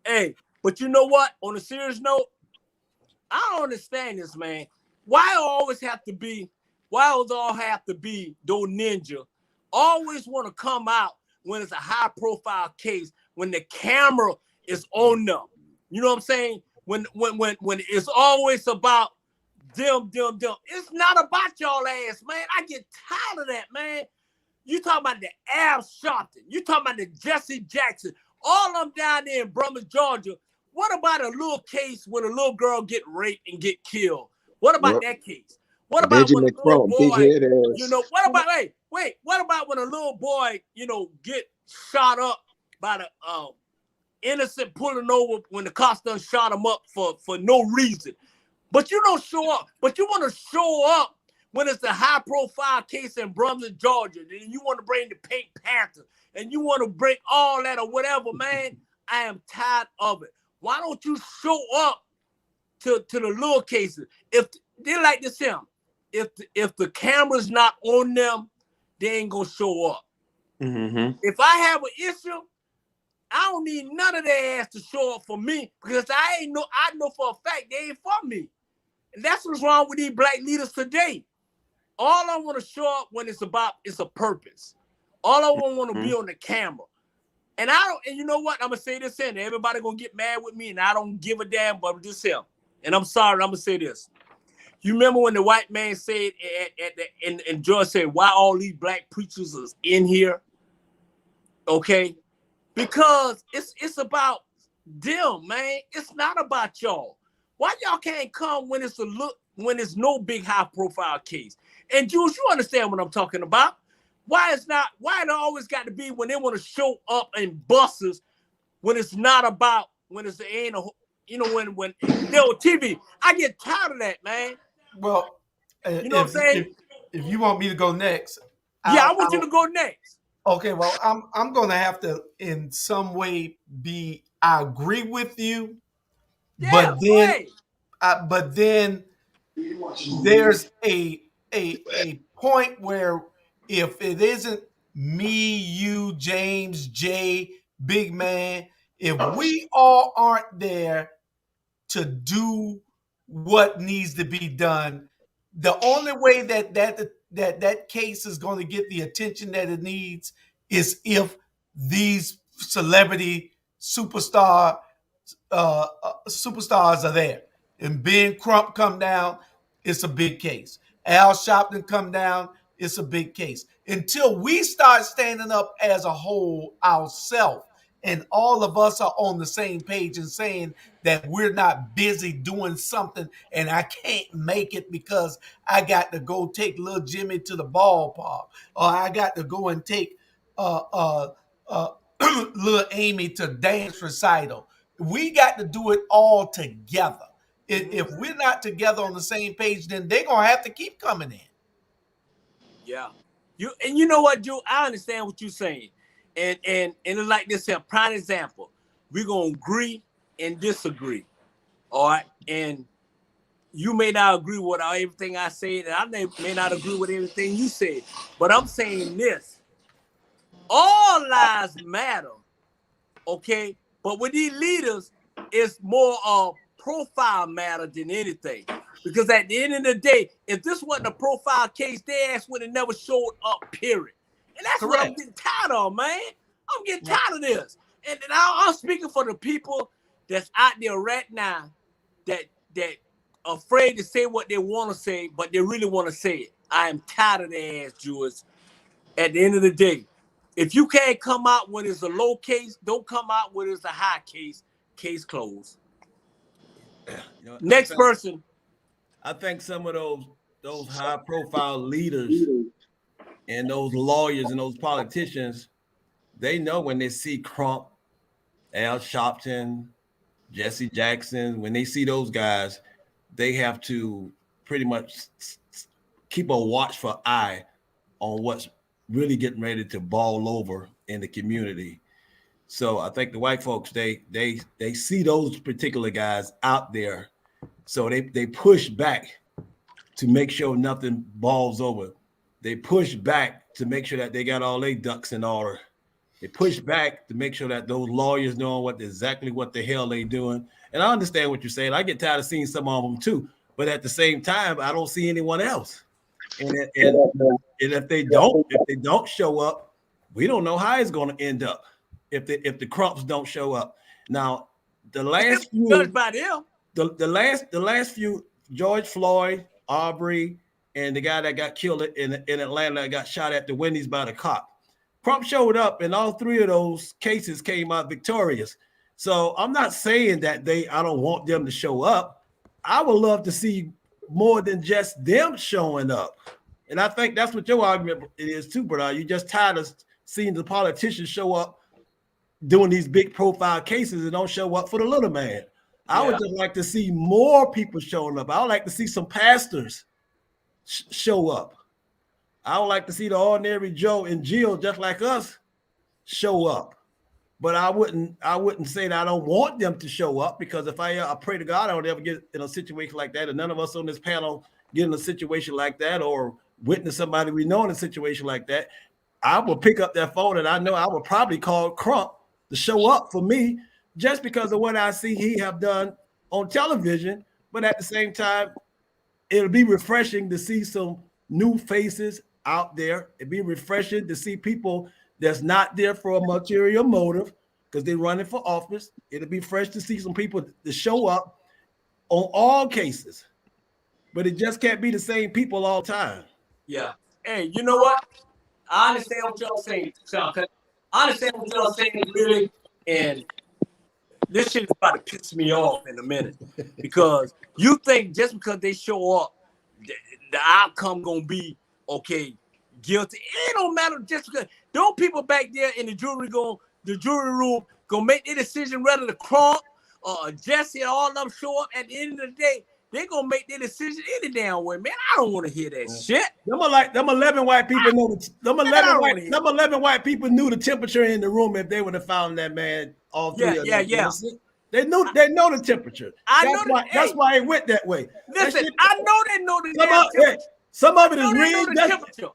Hey, but you know what? On a serious note, I don't understand this, man. Why always have to be? Why does all have to be those ninja? Always want to come out when it's a high-profile case, when the camera is on them. You know what I'm saying? When it's always about them. It's not about y'all ass, man. I get tired of that, man. You talking about the Al Sharpton. You talking about the Jesse Jackson. All of them down there in Brummels, Georgia. What about a little case when a little girl get raped and get killed? What about that case? What about when a little boy, you know, what about, wait, what about when a little boy, you know, get shot up by the innocent pulling over when the cops done shot him up for no reason? But you don't show up. But you want to show up when it's a high-profile case in Brummels, Georgia, and you want to bring the Pink Panther, and you want to bring all that or whatever, man. I am tired of it. Why don't you show up to the little cases? If they like this here, if the camera's not on them, they ain't gonna show up. Mm-hmm. If I have an issue, I don't need none of their ass to show up for me because I know for a fact they ain't for me. And that's what's wrong with these black leaders today. All I want to show up when it's a purpose. All I want to be on the camera. And you know what? I'm gonna say this in. Everybody gonna get mad with me, and I don't give a damn, but this here. And I'm sorry, I'm gonna say this. You remember when the white man said and George said, why all these black preachers is in here? Okay? Because it's about them, man. It's not about y'all. Why y'all can't come when it's no big high profile case? And Jules, you understand what I'm talking about. Why it always got to be when they want to show up in buses when it's not about, when it's ain't a, you know, when they're on TV. I get tired of that, man. Well, You know what I'm saying? If you want me to go next, Yeah, I want you to go next. Okay, well, I'm going to have to in some way I agree with you, Yeah, but then there's a point where if it isn't me, you, James, Jay, Big Man, if we all aren't there to do what needs to be done, the only way that case is going to get the attention that it needs is if these celebrity superstars are there. And Ben Crump come down, it's a big case. Al Sharpton come down, it's a big case. Until we start standing up as a whole ourselves, and all of us are on the same page and saying that we're not busy doing something and I can't make it because I got to go take little Jimmy to the ballpark, or I got to go and take little Amy to dance recital. We got to do it all together. If we're not together on the same page, then they're going to have to keep coming in. Yeah. You know what, Joe? I understand what you're saying. And it's like this here, prime example. We're going to agree and disagree. All right? And you may not agree with everything I said, and I may not agree with everything you said. But I'm saying this. All lives matter. Okay? But with these leaders, it's more of profile matter than anything. Because at the end of the day, if this wasn't a profile case, their ass would have never showed up, period. And that's what I'm getting tired of, man. I'm getting tired of this. And I'm speaking for the people that's out there right now that afraid to say what they want to say, but they really want to say it. I am tired of their ass, Jewish. At the end of the day, if you can't come out when it's a low case, don't come out when it's a high case. Case closed. You know, Next person. I think some of those high-profile leaders and those lawyers and those politicians, they know when they see Crump, Al Sharpton, Jesse Jackson, when they see those guys, they have to pretty much keep a watchful eye on what's really getting ready to ball over in the community. So I think the white folks, they see those particular guys out there. So they push back to make sure nothing balls over. They push back to make sure that they got all their ducks in order. They push back to make sure that those lawyers know exactly what the hell they doing. And I understand what you're saying. I get tired of seeing some of them too. But at the same time, I don't see anyone else. And if they don't show up, we don't know how it's going to end up. If the Crumps don't show up. Now, the last few the last few, George Floyd, Aubrey, and the guy that got killed in Atlanta that got shot at the Wendy's by the cop. Crump showed up, and all three of those cases came out victorious. So I'm not saying that I don't want them to show up. I would love to see more than just them showing up. And I think that's what your argument is too, brother. You're just tired of seeing the politicians show up doing these big profile cases and don't show up for the little man. I would just like to see more people showing up. I would like to see some pastors show up. I would like to see the ordinary Joe and Jill just like us show up. But I wouldn't say that I don't want them to show up, because if I pray to God I don't ever get in a situation like that, and none of us on this panel get in a situation like that or witness somebody we know in a situation like that, I will pick up that phone and I know I will probably call Crump to show up for me, just because of what I see he have done on television. But at the same time, it'll be refreshing to see some new faces out there. It'd be refreshing to see people that's not there for a material motive because they're running for office. It'll be fresh to see some people to show up on all cases. But it just can't be the same people all the time. Yeah. Hey, you know what? I understand what y'all saying, Sean. I understand what y'all saying, really, and this shit is about to piss me off in a minute, because you think just because they show up, the outcome gonna be okay. guilty. It don't matter just because don't people back there in the jury room gonna make their decision whether the Crump or Jesse and all of them show up. At the end of the day, they gonna make their decision any damn way, man. I don't want to hear that shit. Them 11 white people know them 11 white people knew the temperature in the room if they would have found that man. All three of them. Yeah. They know the temperature. That's why it went that way. Listen, I know they know the temperature. Some of it is rigged.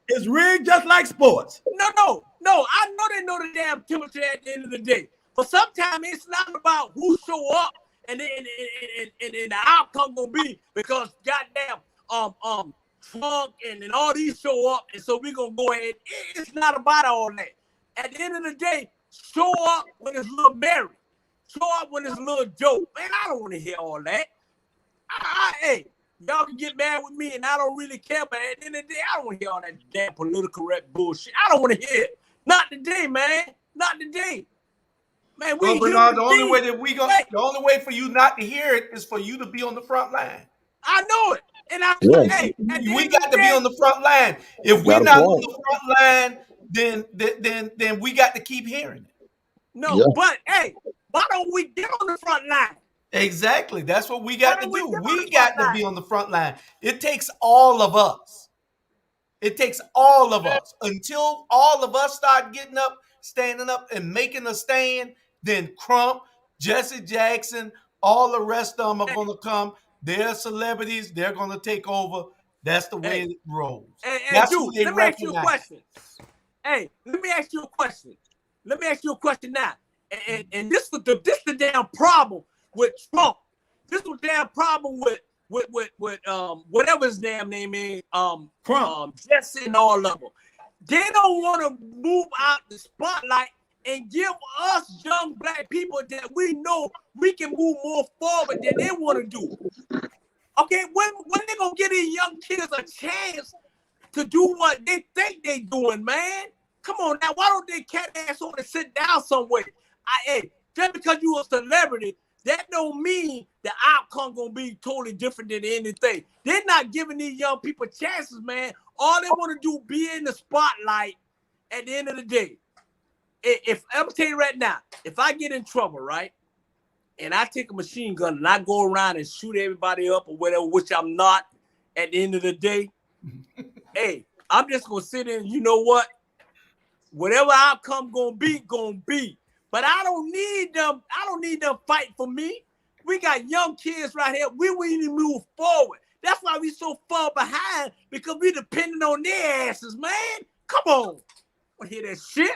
It's rigged just like sports. No. I know they know the damn temperature at the end of the day. But sometimes it's not about who show up and the outcome gonna be because goddamn Trump and all these show up, and so we gonna go ahead. It's not about all that. At the end of the day, show up when it's little Mary. Show up when it's little Joe. Man, I don't want to hear all that. Hey, y'all can get mad with me, and I don't really care. But at the end of the day, I don't want to hear all that damn political correct bullshit. I don't want to hear it. Not today, man. Not today. Man, the only way for you not to hear it is for you to be on the front line. I know it. And we got to be on the front line. If we're not on the front line, then we got to keep hearing it. No, but hey, why don't we get on the front line? Exactly. That's what we got to do. We got to be on the front line. It takes all of us. It takes all of us. Until all of us start getting up, standing up, and making a stand, then Crump, Jesse Jackson, all the rest of them are going to come. They're celebrities. They're going to take over. That's the way it rolls. That's dude, let me ask you a question. Hey, let me ask you a question. Let me ask you a question now. And this was the damn problem with Trump. This was the damn problem with whatever his damn name is, Jesse and all of them. They don't want to move out the spotlight and give us young black people that we know we can move more forward than they want to do. Okay, when they gonna give these young kids a chance to do what they think they doing, man? Come on now, why don't they cat ass on and sit down somewhere? Hey, just because you a celebrity, that don't mean the outcome gonna be totally different than anything. They're not giving these young people chances, man. All they want to do be in the spotlight at the end of the day. If I'm gonna tell you right now, if I get in trouble, right, and I take a machine gun and I go around and shoot everybody up or whatever, which I'm not at the end of the day, hey, I'm just gonna sit in, you know what? Whatever outcome gonna be. But I don't need them fighting for me. We got young kids right here. We need to move forward. That's why we so far behind, because we depending on their asses, man. Come on. I hear that shit.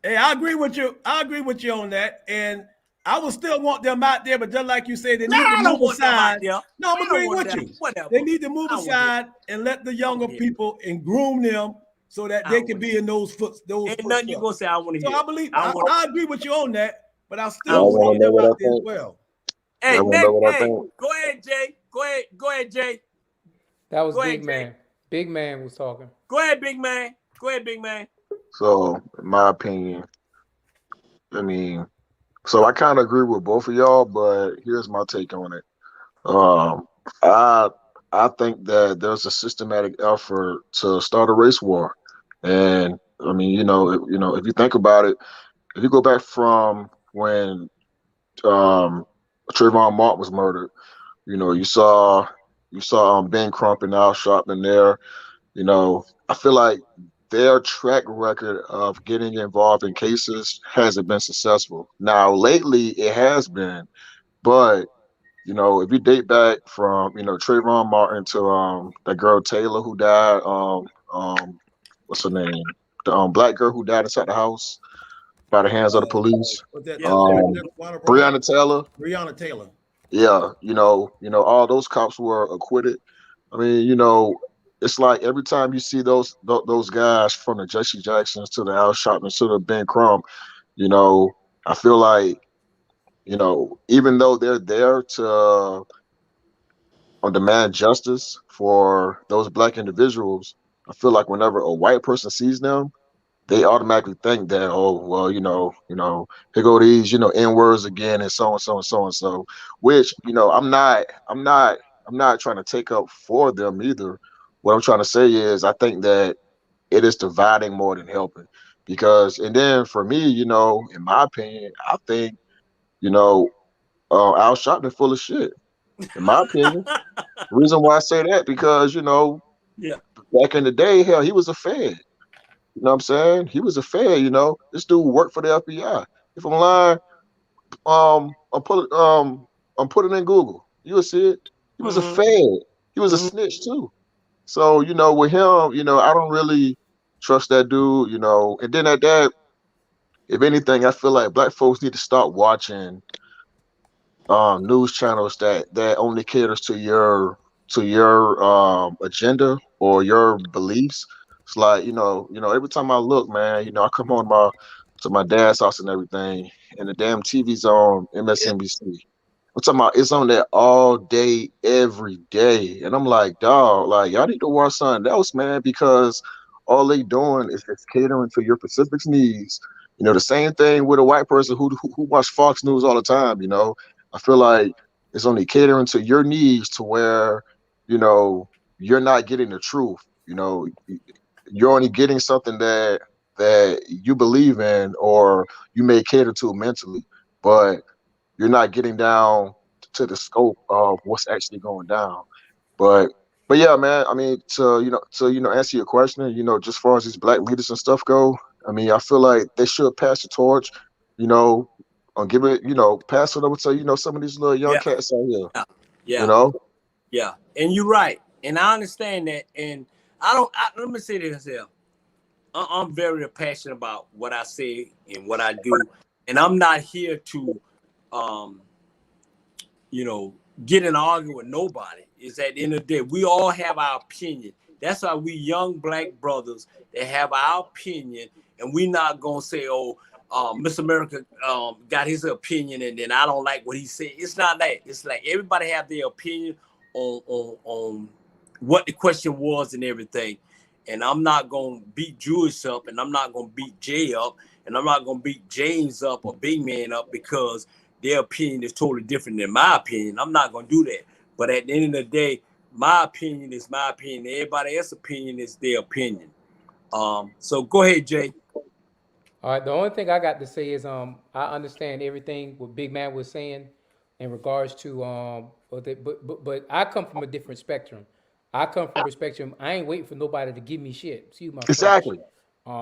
Hey, I agree with you. I agree with you on that. And I would still want them out there, but just like you said, they need to move aside. No, I'm agreeing with you. Whatever. They need to move aside and let the younger people and groom them so that they can be in those footsteps. Ain't nothing you gonna say I want to hear. So I believe I agree with you on that, but I still want them out there as well. Hey, go ahead, Jay. Go ahead, Jay. That was Big Man. Big Man was talking. Go ahead, Big Man. Go ahead, Big Man. So, in my opinion, so I kind of agree with both of y'all, but here's my take on it. I think that there's a systematic effort to start a race war, and if you think about it, if you go back from when Trayvon Martin was murdered, you saw Ben Crump and Al Sharpton there. I feel like their track record of getting involved in cases hasn't been successful. Now, lately it has been, but if you date back from Trayvon Martin to that girl Taylor who died, what's her name? The black girl who died inside the house by the hands of the police. Breonna Taylor. Breonna Taylor. Yeah, all those cops were acquitted. It's like every time you see those guys, from the Jesse Jacksons to the Al Sharpton to the Ben Crump, I feel like, even though they're there to demand justice for those black individuals, I feel like whenever a white person sees them, they automatically think that, oh, well, here go these, N-words again, and so and so and so and so. Which, I'm not trying to take up for them either. What I'm trying to say is, I think that it is dividing more than helping. Because, and then for me, you know, in my opinion, I think, you know, Al Sharpton full of shit. In my opinion, reason why I say that because you know, Yeah. back in the day, hell, he was a Fed. You know what I'm saying? He was a Fed. You know, this dude worked for the FBI. If I'm lying, I'm putting in Google. You'll see it. He was a Mhm. Fed. He was a Mhm. snitch too. So you know, with him, you know, I don't really trust that dude. You know, and then at that, if anything, I feel like black folks need to start watching news channels that only caters to your agenda or your beliefs. It's like every time I look, man, you know, I come home to my dad's house and everything, and the damn TV's on MSNBC. I'm talking about it's on there all day, every day, and I'm like, dog, like y'all need to watch something else, man, because all they doing is just catering to your Pacific's needs. You know, the same thing with a white person who watch Fox News all the time. You know, I feel like it's only catering to your needs to where, you know, you're not getting the truth. You know, you're only getting something that you believe in or you may cater to mentally, but you're not getting down to the scope of what's actually going down. But but yeah, man. I mean, to answer your question, you know, just as far as these black leaders and stuff go, I mean, I feel like they should pass the torch, you know, or give it, you know, pass it over to some of these little young Yeah. cats out here, Yeah. you Yeah. know. Yeah. And you're right. And I understand that. And let me say this here. I'm very passionate about what I say and what I do. And I'm not here to, um, get in an argument with nobody. It's at the end of the day, we all have our opinion. That's why we young black brothers that have our opinion, and we're not gonna say, "Oh, Miss America got his opinion, and then I don't like what he said." It's not that. It's like everybody have their opinion on what the question was and everything. And I'm not gonna beat Jewish up, and I'm not gonna beat Jay up, and I'm not gonna beat James up or Big Man up because their opinion is totally different than my opinion. I'm not gonna do that. But at the end of the day, my opinion is my opinion. Everybody else's opinion is their opinion. So go ahead, Jay. All right, the only thing I got to say is I understand everything what Big Man was saying in regards to but I come from a different spectrum. I come from a spectrum. I ain't waiting for nobody to give me shit. Excuse my French. Exactly.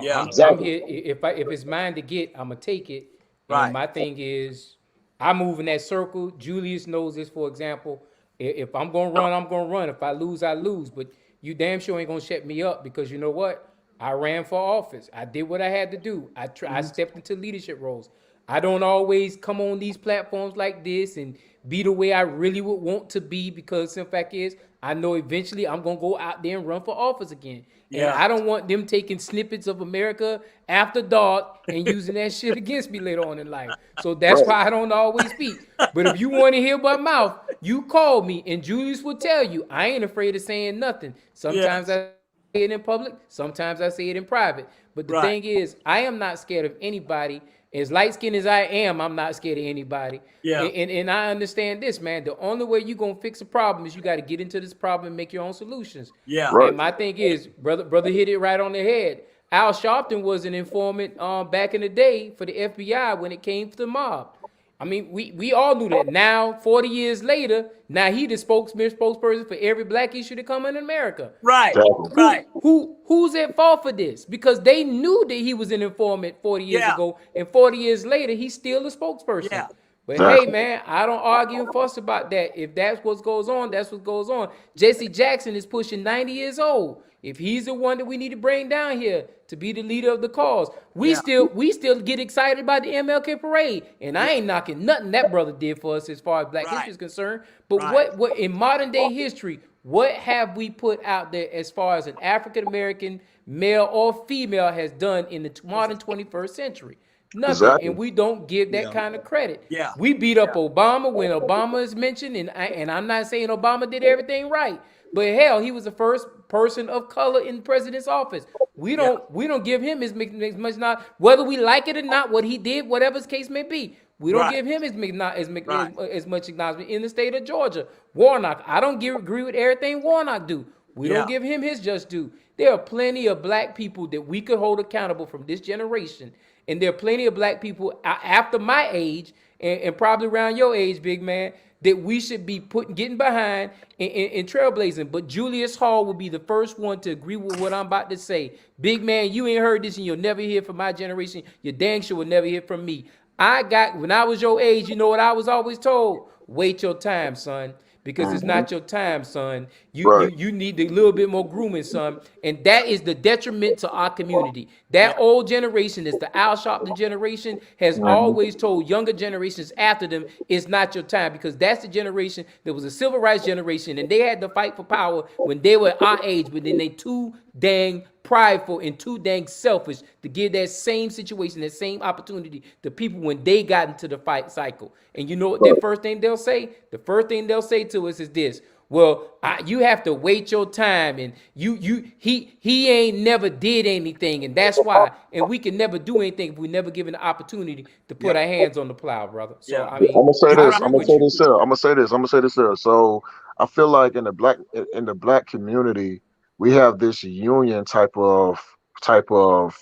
Yeah. I'm Exactly. here if it's mine to get, I'm gonna take it. Right. And my thing is, I move in that circle. Julius knows this, for example. If I'm gonna run, I'm gonna run. If I lose, I lose. But you damn sure ain't gonna shut me up because you know what? I ran for office. I did what I had to do. I stepped into leadership roles. I don't always come on these platforms like this and be the way I really would want to be because the fact is, I know eventually I'm gonna go out there and run for office again. And Yeah. I don't want them taking snippets of America after dark and using that shit against me later on in life. So that's why I don't always speak. But if you want to hear my mouth, you call me, and Julius will tell you I ain't afraid of saying nothing. Sometimes I say it in public, sometimes I say it in private. But the Right. thing is, I am not scared of anybody. As light skinned as I am, I'm not scared of anybody. Yeah. And I understand this, man. The only way you're gonna fix a problem is you got to get into this problem and make your own solutions. Yeah. Right. And my thing is, brother hit it right on the head. Al Sharpton was an informant back in the day for the FBI when it came to the mob. I mean, we all knew that. Now, 40 years later, now he the spokesperson for every black issue that come in America. Right. Exactly. Right. Who's at fault for this? Because they knew that he was an informant 40 years Yeah. ago, and 40 years later, he's still a spokesperson. Yeah. But Exactly. hey, man, I don't argue and fuss about that. If that's what goes on, that's what goes on. Jesse Jackson is pushing 90 years old. If he's the one that we need to bring down here to be the leader of the cause, we still get excited about the MLK parade. And I ain't knocking nothing that brother did for us as far as Black Right. history is concerned. But Right. what in modern day history, what have we put out there as far as an African American male or female has done in the modern 21st century? Nothing. Exactly. And we don't give that kind of credit. Yeah. We beat up Obama when Obama is mentioned, and I'm not saying Obama did everything right, but hell, he was the first person of color in the president's office. We don't give him as much not whether we like it or not. What he did, whatever his case may be, we don't Right. give him as Right. much acknowledgement in the state of Georgia. Warnock, I don't agree with everything Warnock do. We Yeah. don't give him his just due. There are plenty of black people that we could hold accountable from this generation. And there are plenty of black people after my age and probably around your age, big man, that we should be getting behind and trailblazing. But Julius Hall will be the first one to agree with what I'm about to say. Big man, you ain't heard this and you'll never hear from my generation. You dang sure will never hear from me. When I was your age, you know what I was always told? Wait your time, son. Because it's not your time, son. You need a little bit more grooming, son. And that is the detriment to our community. That old generation is the Al Sharpton generation, has always told younger generations after them, it's not your time. Because that's the generation that was a civil rights generation. And they had to fight for power when they were our age. But then they too dang prideful and too dang selfish to give that same situation, that same opportunity to people when they got into the fight cycle. And you know what their first thing they'll say? The first thing they'll say to us is this: well, you have to wait your time, and he ain't never did anything, and that's why. And we can never do anything if we never given the opportunity to put our hands on the plow, brother. So I mean, I'm gonna say this. I I'm agree gonna with say you. this here. I'm gonna say this here. So I feel like in the black community, we have this union type of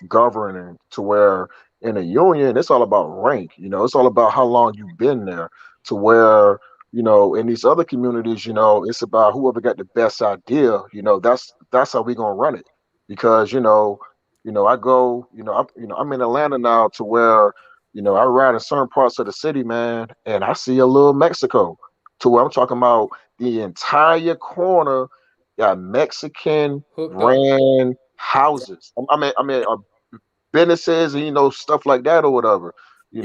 governing to where in a union it's all about rank. You know, it's all about how long you've been there. To where in these other communities, it's about whoever got the best idea. That's how we gonna run it. Because I go. I'm in Atlanta now to where. I ride in certain parts of the city, man, and I see a little Mexico to where I'm talking about the entire corner got Mexican Hooked up. brand houses. Businesses and stuff like that or whatever. You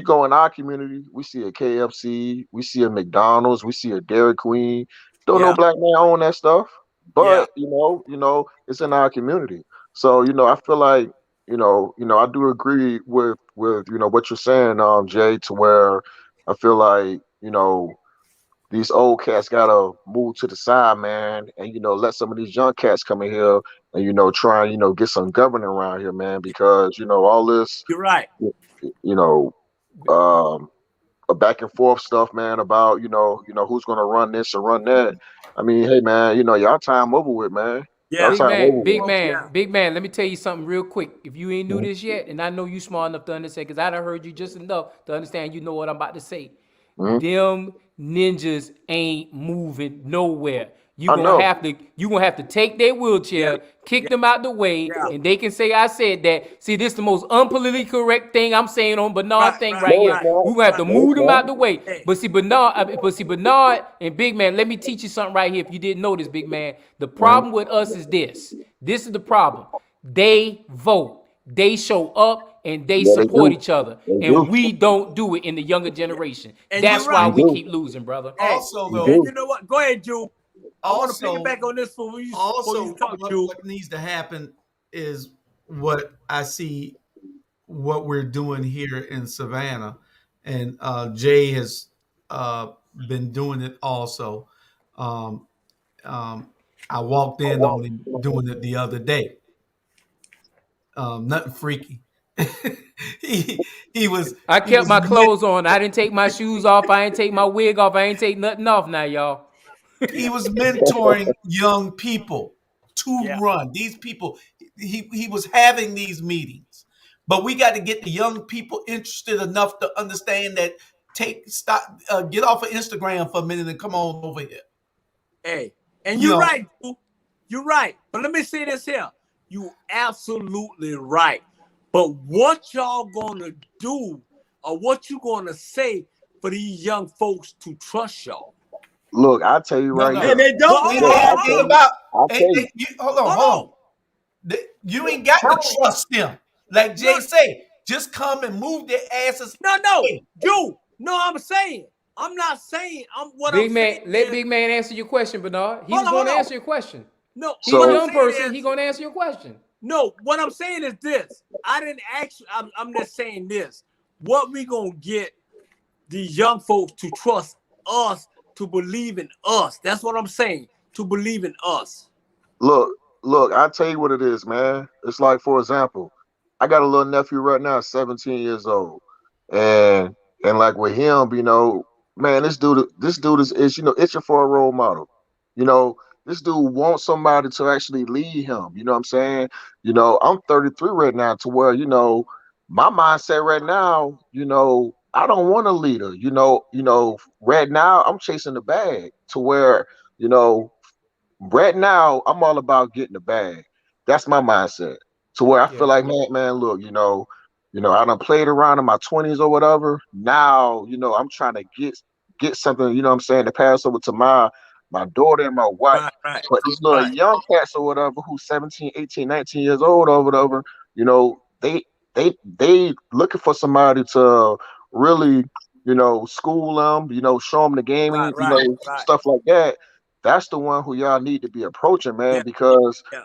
go in our community, we see a KFC, we see a McDonald's, we see a Dairy Queen. Don't know black man own that stuff, but it's in our community. So I feel like I do agree with what you're saying, Jay, to where I feel like these old cats gotta move to the side, man, and let some of these young cats come in here and try and get some governing around here, man, because all this, You're right. A back and forth stuff, man, about who's gonna run this or run that. I mean, hey, man, y'all time over with, man. Yeah. Big man, let me tell you something real quick. If you ain't knew this yet, and I know you smart enough to understand, because I done heard you just enough to understand you know what I'm about to say. Them ninjas ain't moving nowhere. You gonna have to take their wheelchair, kick them out the way, and they can say I said that. See, this is the most unpolitically correct thing I'm saying on Bernard thing right here. We gonna have to move them out the way. But see, Bernard and Big Man, let me teach you something right here. If you didn't know this, Big Man, the problem with us is this. This is the problem. They vote, they show up, and they support each other, and we don't do it in the younger generation. And that's you're why right. we keep losing, brother. Also, though, And you know what? Go ahead, Drew. I want to also, piggyback on this for you. also talk, Drew. what needs to happen is what I see what we're doing here in Savannah, and Jay has been doing it also. I walked in on him doing it the other day. Nothing freaky. he was. I kept my clothes on. I didn't take my shoes off. I didn't take my wig off. I ain't take nothing off now, y'all. He was mentoring young people to run. These people, he was having these meetings. But we got to get the young people interested enough to understand that get off of Instagram for a minute and come on over here. Hey, and you're right, Drew. You're right. But let me say this here. You absolutely right. But what y'all gonna do or what you gonna say for these young folks to trust y'all? Look, I'll tell you right now. And they don't. Hold on. You ain't got to trust them. Like Jay say, just come and move their asses. No, Drew. No, I'm saying. I'm not saying. Big man, let Big Man answer your question, Bernard. He's going to answer your question. No, he's a young person. He's going to answer your question. No, what I'm saying is this. I didn't ask you. I'm just saying this. What we gonna get these young folks to trust us, to believe in us? That's what I'm saying. To believe in us. Look, I'll tell you what it is, man. It's like, for example, I got a little nephew right now, 17 years old. And like with him, man, this dude is itching for a role model. this dude wants somebody to actually lead him. You know what I'm saying? You know, I'm 33 right now, to where, you know, my mindset right now, you know, I don't want a leader. Right now I'm chasing the bag, to where, you know, right now I'm all about getting the bag. That's my mindset. To where I Yeah. feel like, man, look, I done played around in my 20s or whatever. Now, I'm trying to get something, you know what I'm saying, to pass over to my daughter and my wife. Right. But these little young cats or whatever, who's 17, 18, 19 years old or whatever, they looking for somebody to really, school them, show them the gaming, Right. stuff like that. That's the one who y'all need to be approaching, man, Yeah. because Yeah.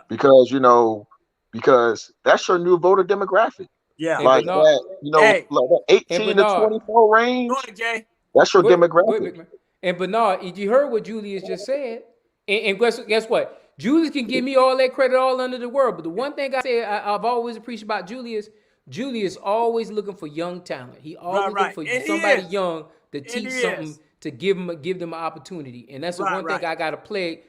because that's your new voter demographic. Yeah. Hey, Like Bernard. that, Hey. like that 18 to Bernard. 24 range. Go ahead, Jay. That's your Go ahead, demographic. big man. And Bernard, you heard what Julius just said. And guess what? Julius can give me all that credit all under the world. But the one thing I say I've always appreciated about Julius always looking for young talent. He always looking for And he somebody is. young to teach he something, is. to give them an opportunity. And that's the one thing I gotta play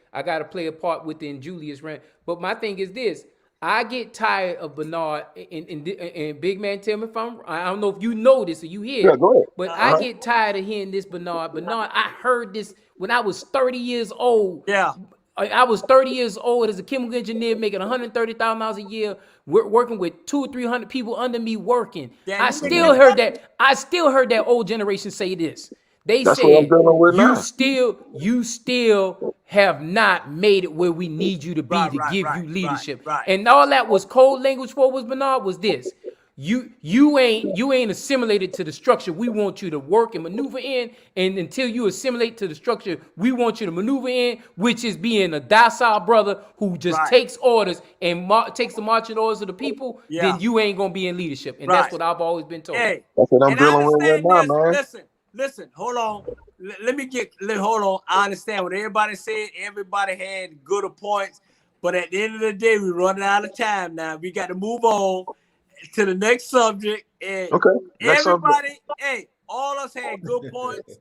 a part within Julius' rant. But my thing is this. I get tired of Bernard and Big Man. Tell me if I don't know if you know this or you hear. Yeah, go ahead. But I get tired of hearing this Bernard. Bernard, I heard this when I was 30 years old. Yeah. I was 30 years old as a chemical engineer, making $130,000 a year, working with 200 or 300 people under me working. Yeah, I still heard that old generation say this. They That's what I'm said, dealing with now. you still have not made it where we need you to be to give you leadership. Right. And all that was code language for was Bernard was this. You ain't assimilated to the structure we want you to work and maneuver in, and until you assimilate to the structure we want you to maneuver in, which is being a docile brother who just takes orders and takes the marching orders of the people, then you ain't gonna be in leadership, and that's what I've always been told. Hey, That's what I'm and I dealing with right understand now, this. man. Listen, hold on. Hold on. I understand what everybody said. Everybody had good points, but at the end of the day, we're running out of time now. We got to move on to the next subject. And Okay. Next everybody, all us had good points.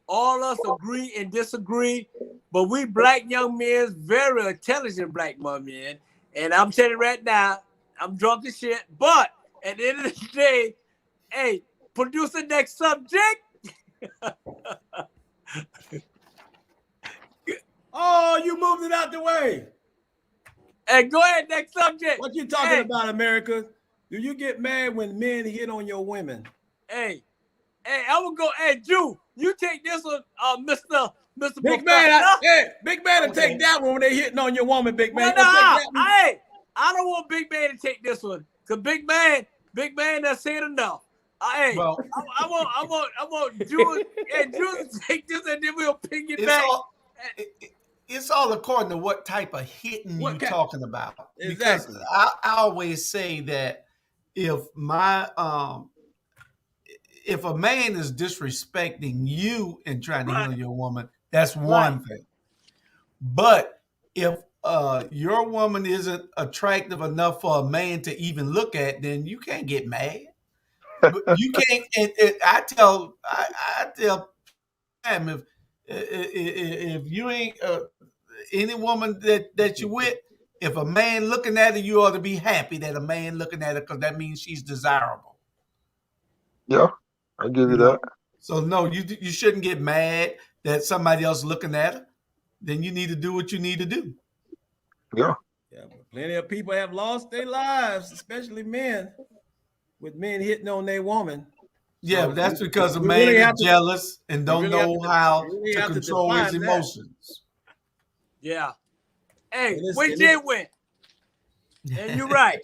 All us agree and disagree, but we black young men, very intelligent black men, and I'm telling you right now, I'm drunk as shit. But at the end of the day, producer, next subject. Oh, you moved it out the way. Hey, go ahead, next subject. What you talking about, America? Do you get mad when men hit on your women? Hey, I will go. Hey, Jew, you take this one, Mr. Big Man. Big Man to take that one when they hitting on your woman, Big Man. I don't want Big Man to take this one, cause Big Man done said enough. I want Jew to take this, and then we'll pick it back. It's all according to what type of hitting you're talking about. Exactly. Because I always say that if a man is disrespecting you and trying to hit on your woman, that's one thing. But if your woman isn't attractive enough for a man to even look at, then you can't get mad. You can't. And I tell him if you ain't any woman that you with, if a man looking at her, you ought to be happy that a man looking at her, because that means she's desirable. Yeah, I give you that. So no, you shouldn't get mad that somebody else looking at her. Then you need to do what you need to do. Yeah. But plenty of people have lost their lives, especially men, with men hitting on their woman. Yeah, So but that's because a we man really is have to- jealous and don't really know have to- how really to have to control his define that. emotions. Yeah. Hey, And it's- where and Jay it's- went? And you're right.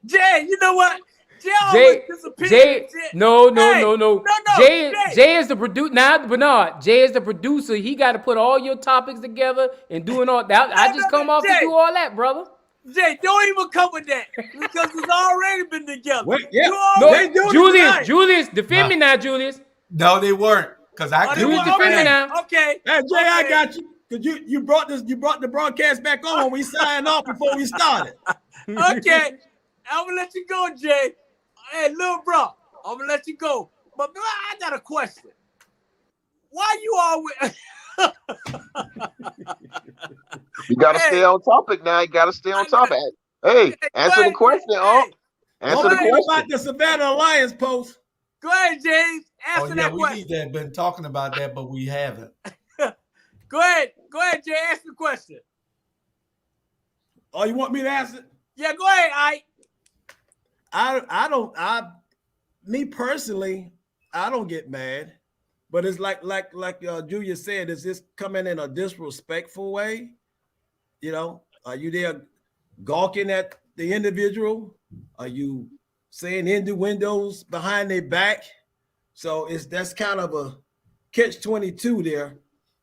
Jay, you know what? Jay Jay, always disappears. no. No. Jay is the producer. Now, Bernard, Jay is the producer. He got to put all your topics together and doing all that. I just come off to Jay. do all that, brother. Jay, don't even come with that because it's already been together. Wait, yeah. No, They doing it tonight. Julius, defend me now, Julius. No, they weren't, because I they couldn't weren't? defend me Okay. now. Okay. Hey, Jay, I got you. Cause you brought the broadcast back on when we signed off before we started. Okay. I'm gonna let you go, Jay. Hey, little bro, I'm gonna let you go. But I got a question. Why you always You gotta stay on topic now. You gotta stay on topic. Hey, answer the question, Answer the Don't question. about the Savannah Alliance post. Go ahead, James. Answer that we question. need to have been talking about that, but we haven't. Go ahead, Jay. Ask the question. Oh, you want me to answer? Yeah, go ahead, Ike. Me personally, I don't get mad, but it's like Julia said, is this coming in a disrespectful way? You know, are you there gawking at the individual? Are you saying innuendos behind their back? So that's kind of a catch-22 there.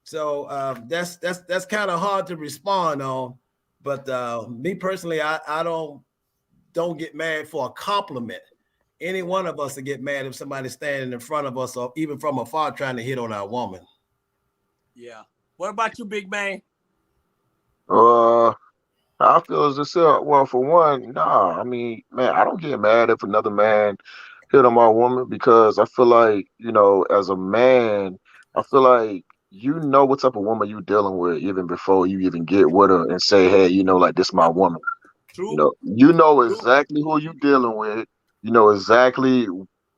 So that's kind of hard to respond on. But me personally, I don't get mad for a compliment. Any one of us will get mad if somebody's standing in front of us or even from afar trying to hit on our woman. Yeah. What about you, big man? I feel as this. Well, for one, nah. I mean, man, I don't get mad if another man hit on my woman because I feel like, as a man, I feel like you know what type of woman you dealing with even before you even get with her and say, hey, like this my woman. True. You know exactly who you dealing with. You know exactly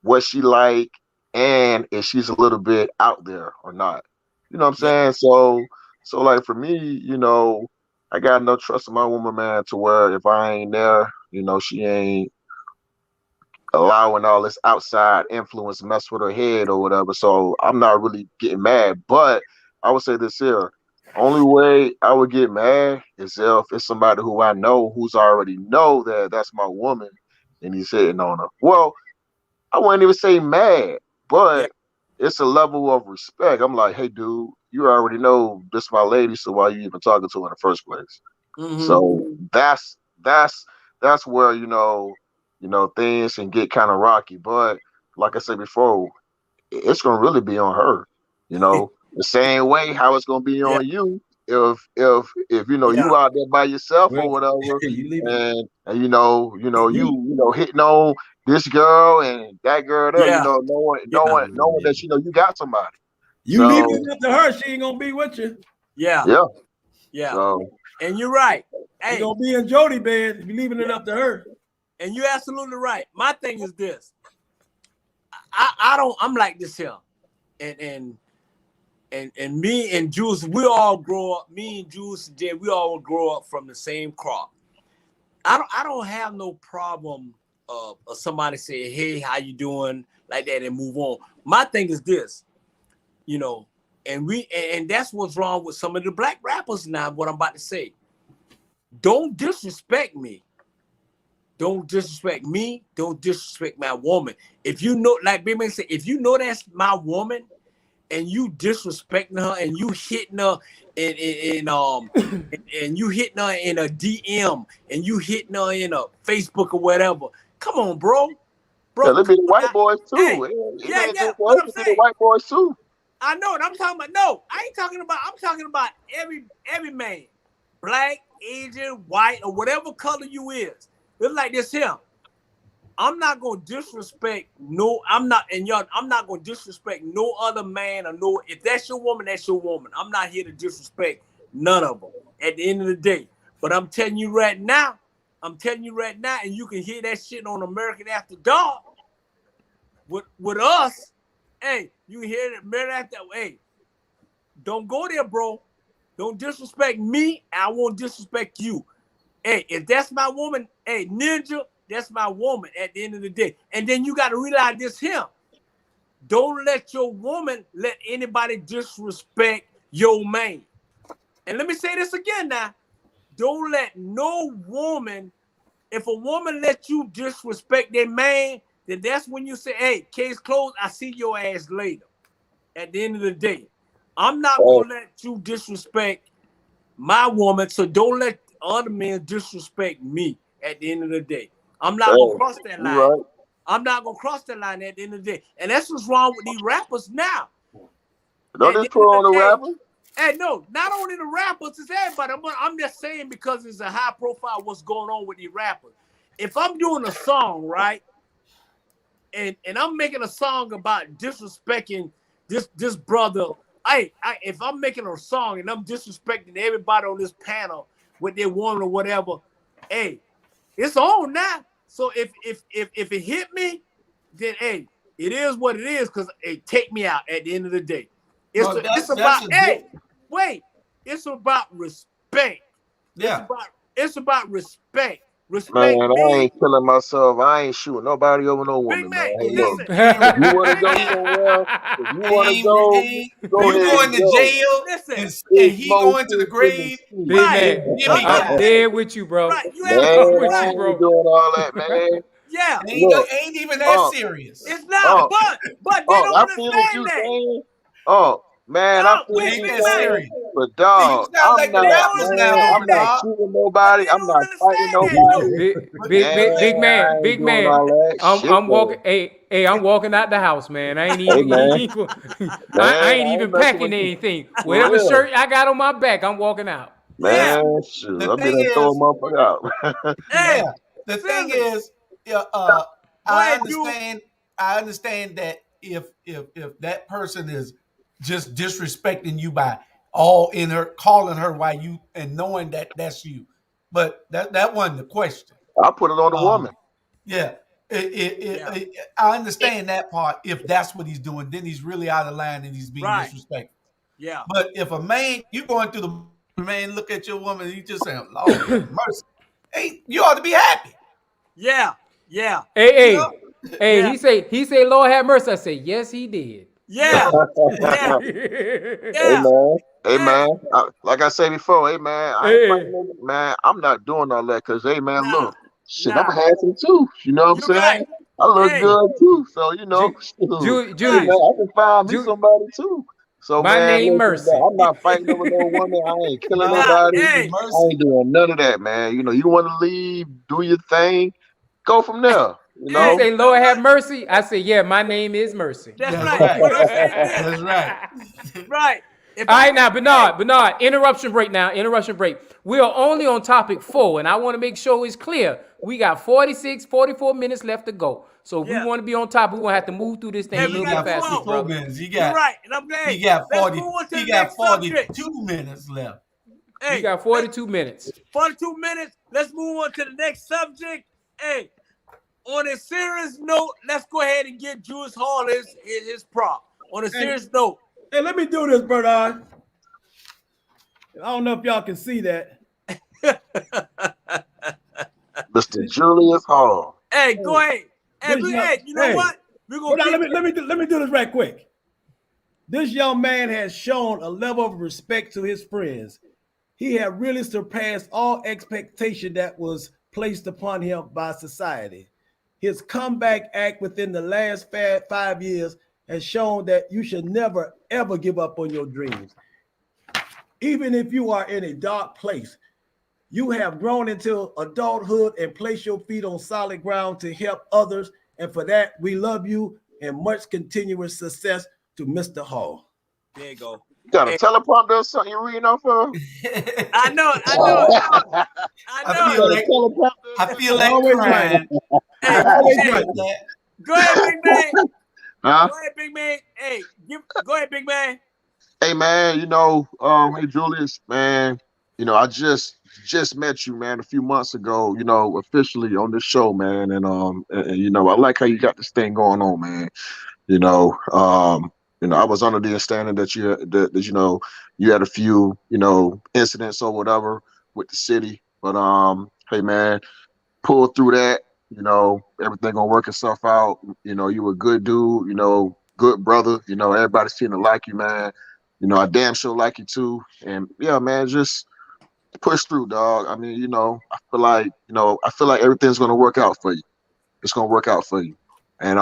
what she like and if she's a little bit out there or not. You know what I'm saying? So like for me, I got no trust in my woman, man, to where if I ain't there, she ain't allowing all this outside influence mess with her head or whatever. So I'm not really getting mad. But I would say this here. Only way I would get mad is if it's somebody who I know who's already know that that's my woman and he's hitting on her. Well, I wouldn't even say mad, but it's a level of respect. I'm like, hey, dude, you already know this my lady, so why you even talking to her in the first place? Mm-hmm. So that's where things can get kind of rocky. But like I said before, it's gonna really be on her. The same way how it's gonna be on you if you out there by yourself or whatever, and you hitting on this girl and that girl there, knowing that you got somebody. You leaving it up to her, she ain't gonna be with you. Yeah. So, and you're right. Hey, you're gonna be in Jody bed if you're leaving it up to her. And you're absolutely right. My thing is this. I'm like this here. And me and Juice, we all grow up. Me and Juice and Jay, we all grow up from the same crop. I don't have no problem of somebody saying, hey, how you doing? Like that and move on. My thing is this, and that's what's wrong with some of the black rappers now, what I'm about to say. Don't disrespect me. Don't disrespect me. Don't disrespect my woman. If you know, like Big Man said, if you know that's my woman and you disrespecting her and you hitting her and you hitting her in a DM and you hitting her in a Facebook or whatever, come on, bro. Let be the white boys too. Hey, what I'm saying. The white boys too. I know what I'm talking about. No, I ain't talking about. I'm talking about every man, black, Asian, white, or whatever color you is. It's like this here. I'm not gonna disrespect I'm not gonna disrespect no other man or no. If that's your woman, that's your woman. I'm not here to disrespect none of them at the end of the day. But I'm telling you right now, and you can hear that shit on American After Dark. With us, hey, you hear it, American After. Hey, don't go there, bro. Don't disrespect me. I won't disrespect you. Hey, if that's my woman, hey, Ninja, that's my woman at the end of the day. And then you got to realize this here. Don't let your woman let anybody disrespect your man. And let me say this again now. Don't let no woman, if a woman let you disrespect their man, then that's when you say, hey, case closed, I see your ass later. At the end of the day. I'm not going to let you disrespect my woman, so don't let other men disrespect me at the end of the day. I'm not going to cross that line. Right. I'm not going to cross that line at the end of the day. And that's what's wrong with these rappers now. Don't just put on the rapper. Hey, no, not only the rappers, it's everybody. I'm just saying because it's a high profile what's going on with these rappers. If I'm doing a song, right, and I'm making a song about disrespecting this brother if I'm making a song and I'm disrespecting everybody on this panel with their woman or whatever, hey, it's on now. So if it hit me, then hey, it is what it is, because it take me out at the end of the day. It's it's about respect. Yeah. It's about respect. Respect Man, I me. ain't killing myself. I ain't shooting nobody over no woman, Big man. man, Hey, look, listen. if you want to go somewhere, if you want to go, go You ahead going and to go. jail Listen. and It's he going to the Moses in grave. the sea. Big Right. man, Jimmy I'm got dead with you, bro. Right. You Man, have with I you, ain't bro. doing all that, man. yeah. Look, ain't even that serious. It's not, but they don't I feel what understand you that. saying. Man, I feel what Ain't you that saying. serious. But You dog, sound like the rappers now, I'm not dog. shooting But nobody. they I'm don't not fighting understand that, nobody. though. Big Man, I ain't big doing man. all that shit. I'm walking. Hey, I'm walking out the house, man. I ain't Hey, even. man. I ain't I even messing packing with you. anything. For Whatever real. shirt I got on my back, I'm walking out. Yeah. Man, shoot. The I'm thing gonna throw a is, motherfucker out. Hey, yeah. The thing seriously. is, Go I ahead, Drew. understand that if that person is just disrespecting you by all in her calling her while you and knowing that that's you, but that wasn't the question. I put it on the woman. Yeah. I understand that part. If that's what he's doing, then he's really out of line and he's being Right. disrespectful. Yeah. But if a man, you going through the man, look at your woman, you just saying, Lord have mercy. Hey, you ought to be happy. Yeah. Yeah. Hey, Yeah. he say, Lord have mercy. I say, yes, he did. Yeah. Yeah. Hey Yeah. man, hey Yeah. man. Like I said before, hey man, I ain't fighting no man. I'm not doing all that because hey man, Nah. look, shit, Nah. I'm handsome too. You know what I'm You're saying? right. I look Hey. good too. So you know, Julius, hey, man, I can find me Ju- somebody too. So my man, name listen, Mercy. I'm not fighting over no woman. I ain't killing Nah, nobody. Hey. I ain't doing none of that, man. You know, you want to leave, do your thing, go from there. You He know. say, Lord have mercy. I say, yeah, my name is Mercy. That's That's right. right. But I'm saying this. That's right. Right. If All I right, now, Bernard, interruption break now, interruption break. We are only on topic 4, and I want to make sure it's clear. We got 44 minutes left to go. So if we Yeah. want to be on top, we're going to have to move through this thing Hey, a we little gotta bit move faster, on. 4 brother. minutes. You're right. And I'm glad. He got Let's 40. move on to He the got next subject. 42 minutes left. Hey, We got 42 minutes. 42 minutes. Let's move on to the next subject. Hey, on a serious note, let's go ahead and get Julius Hall his prop. On a serious note. Hey, let me do this, Bernard. I don't know if y'all can see that. Mr. Julius Hall. Hey, go ahead. Hey, you know what? We're gonna Bernard, let me do this right quick. This young man has shown a level of respect to his friends. He has really surpassed all expectation that was placed upon him by society. His comeback act within the last 5 years has shown that you should never, ever give up on your dreams. Even if you are in a dark place, you have grown into adulthood and placed your feet on solid ground to help others. And for that, we love you and much continuous success to Mr. Hall. There you go. You got a teleprompter or something you reading off of? I know. I feel like crying. Hey, go ahead, big man. Huh? Go ahead, big man. Hey, go ahead, big man. Hey man, hey Julius, man, I just met you, man, a few months ago, officially on this show, man, and I like how you got this thing going on, man. I was under the understanding that you had a few, incidents or whatever with the city, but hey man, pull through that, everything gonna work itself out. You a good dude, good brother, everybody seem to like you, man. I damn sure like you too. And yeah, man, just push through, dog. I mean, I feel like everything's gonna work out for you. It's gonna work out for you. And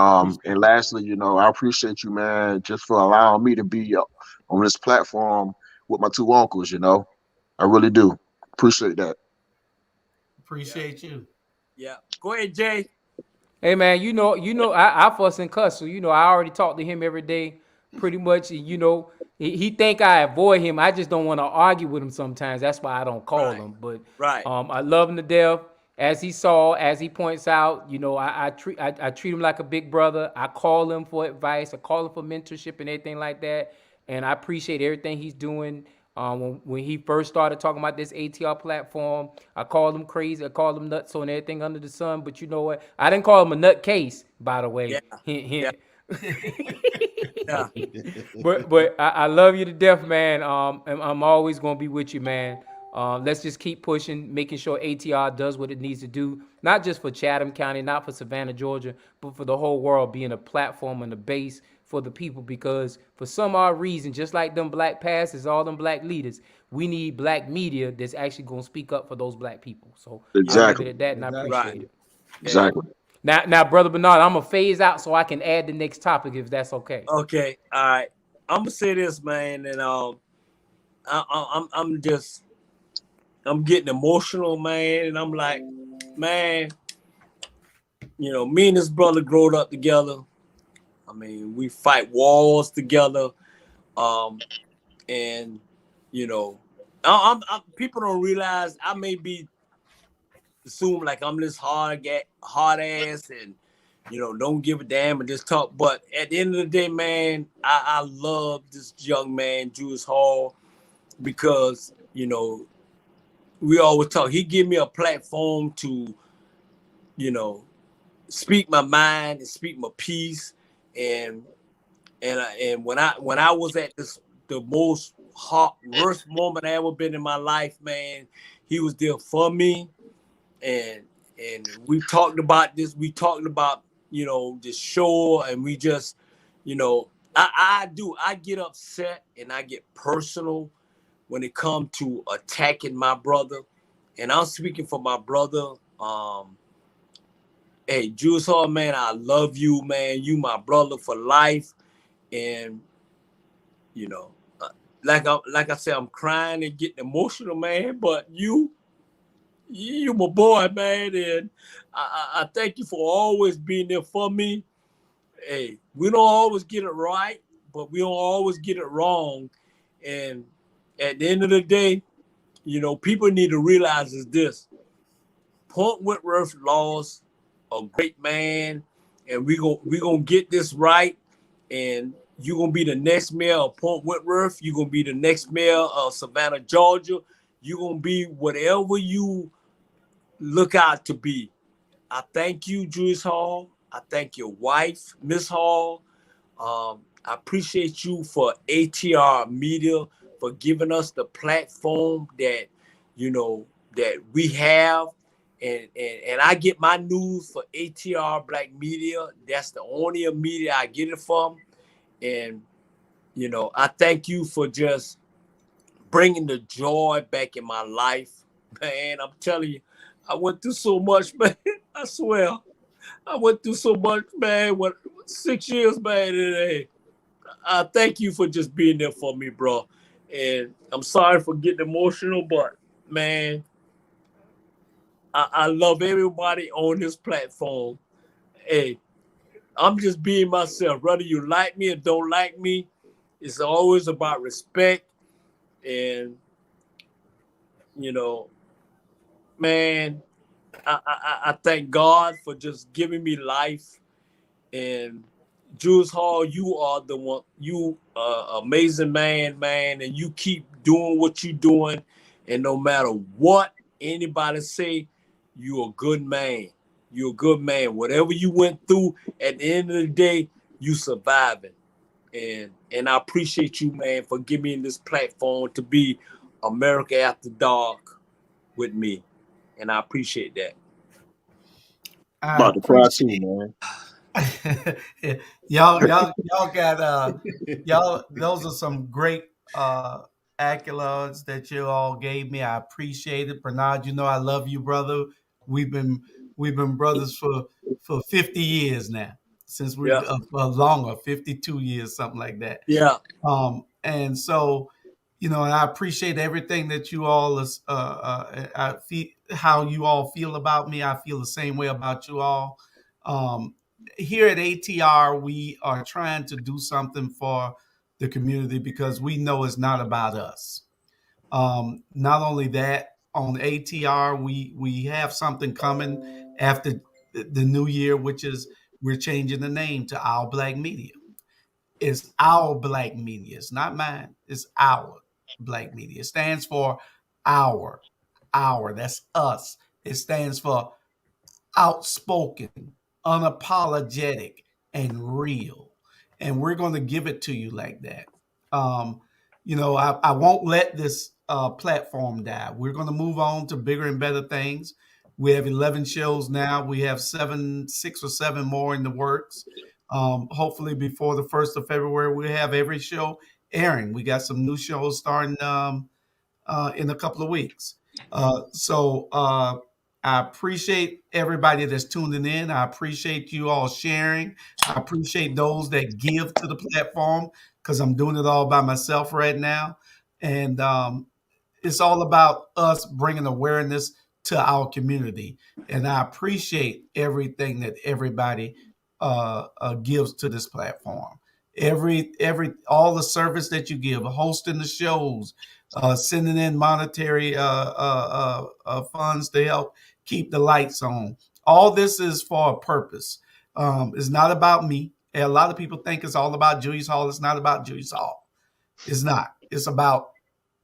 lastly, I appreciate you, man, just for allowing me to be on this platform with my two uncles, I really do. Appreciate that. Appreciate you. Yeah. Go ahead, Jay. Hey man, I fuss and cuss, so I already talk to him every day, pretty much. He think I avoid him. I just don't want to argue with him sometimes. That's why I don't call him. But I love him to death. As he points out, I treat him like a big brother. I call him for advice. I call him for mentorship and everything like that. and I appreciate everything he's doing. When he first started talking about this ATR platform, I called him crazy. I called him nuts on everything under the sun. But you know what? I didn't call him a nut case, by the way. Yeah, Hint, yeah, hint. yeah. But I love you to death, man. And I'm always gonna be with you, man. Let's just keep pushing, making sure ATR does what it needs to do, not just for Chatham County, not for Savannah, Georgia, but for the whole world, being a platform and a base for the people. Because for some odd reason, just like them black pastors, all them black leaders, we need black media that's actually gonna speak up for those black people. So I'll leave it Exactly. at that, and I appreciate Right. it. Exactly. Now, brother Bernard, I'm gonna phase out so I can add the next topic if that's okay. Okay. All right. I'm gonna say this, man, and I'm getting emotional, man, and I'm like, man, me and this brother growed up together. I mean, we fight wars together, and people don't realize I may be assumed like I'm this hard ass and don't give a damn and just talk. But at the end of the day, man, I love this young man, Julius Hall, because we always talk. He give me a platform to speak my mind and speak my piece, and when I was at the most worst moment I ever been in my life, man, he was there for me. And we talked about this. We talked about this show, and we just I get upset and I get personal when it comes to attacking my brother. And I'm speaking for my brother. Hey, Julius Hall, man, I love you, man. You my brother for life. And like I said, I'm crying and getting emotional, man. But you my boy, man, and I thank you for always being there for me. Hey, we don't always get it right, but we don't always get it wrong. And at the end of the day, people need to realize is this: Point Whitworth lost a great man, and we gonna get this right. And you're gonna be the next mayor of Point Whitworth. You're gonna be the next mayor of Savannah, Georgia. You're gonna be whatever you look out to be. I thank you, Julius Hall. I thank your wife, Miss Hall. I appreciate you for ATR Media for giving us the platform that that we have. And I get my news for ATR Black Media. That's the only media I get it from. And I thank you for just bringing the joy back in my life, man. I'm telling you, I went through so much, man. I swear, I went through so much, man. 6 years, man. And, I thank you for just being there for me, bro. And I'm sorry for getting emotional, but man, I love everybody on this platform. Hey, I'm just being myself. Whether you like me or don't like me, it's always about respect. And man, I thank God for just giving me life. And Julius Hall, you are the one. You amazing man, and you keep doing what you're doing. And no matter what anybody say, you're a good man. You're a good man. Whatever you went through, at the end of the day, you surviving. And I appreciate you, man, for giving me this platform to be America After Dark with me. And I appreciate that. About to cry too, man. y'all got y'all. Those are some great accolades that you all gave me. I appreciate it, Bernard. I love you, brother. We've been brothers for 50 years now, since we're longer, 52 years, something like that. Yeah. And so, and I appreciate everything that you all I feel how you all feel about me. I feel the same way about you all. Here at ATR, we are trying to do something for the community because we know it's not about us. Not only that, on ATR, we have something coming after the new year, which is we're changing the name to Our Black Media. is our black media. It's not mine. It's our black media. It stands for our. That's us. It stands for outspoken, unapologetic, and real. And we're going to give it to you like that. I won't let this platform die. We're going to move on to bigger and better things. We have 11 shows now. We have 6 or 7 more in the works. Hopefully before the 1st of February, we'll have every show airing. We got some new shows starting in a couple of weeks. So I appreciate everybody that's tuning in. I appreciate you all sharing. I appreciate those that give to the platform because I'm doing it all by myself right now. And it's all about us bringing awareness to our community. And I appreciate everything that everybody gives to this platform. All the service that you give, hosting the shows, sending in monetary funds to help keep the lights on. All this is for a purpose. It's not about me. And a lot of people think it's all about Julius Hall. It's not about Julius Hall. It's not. It's about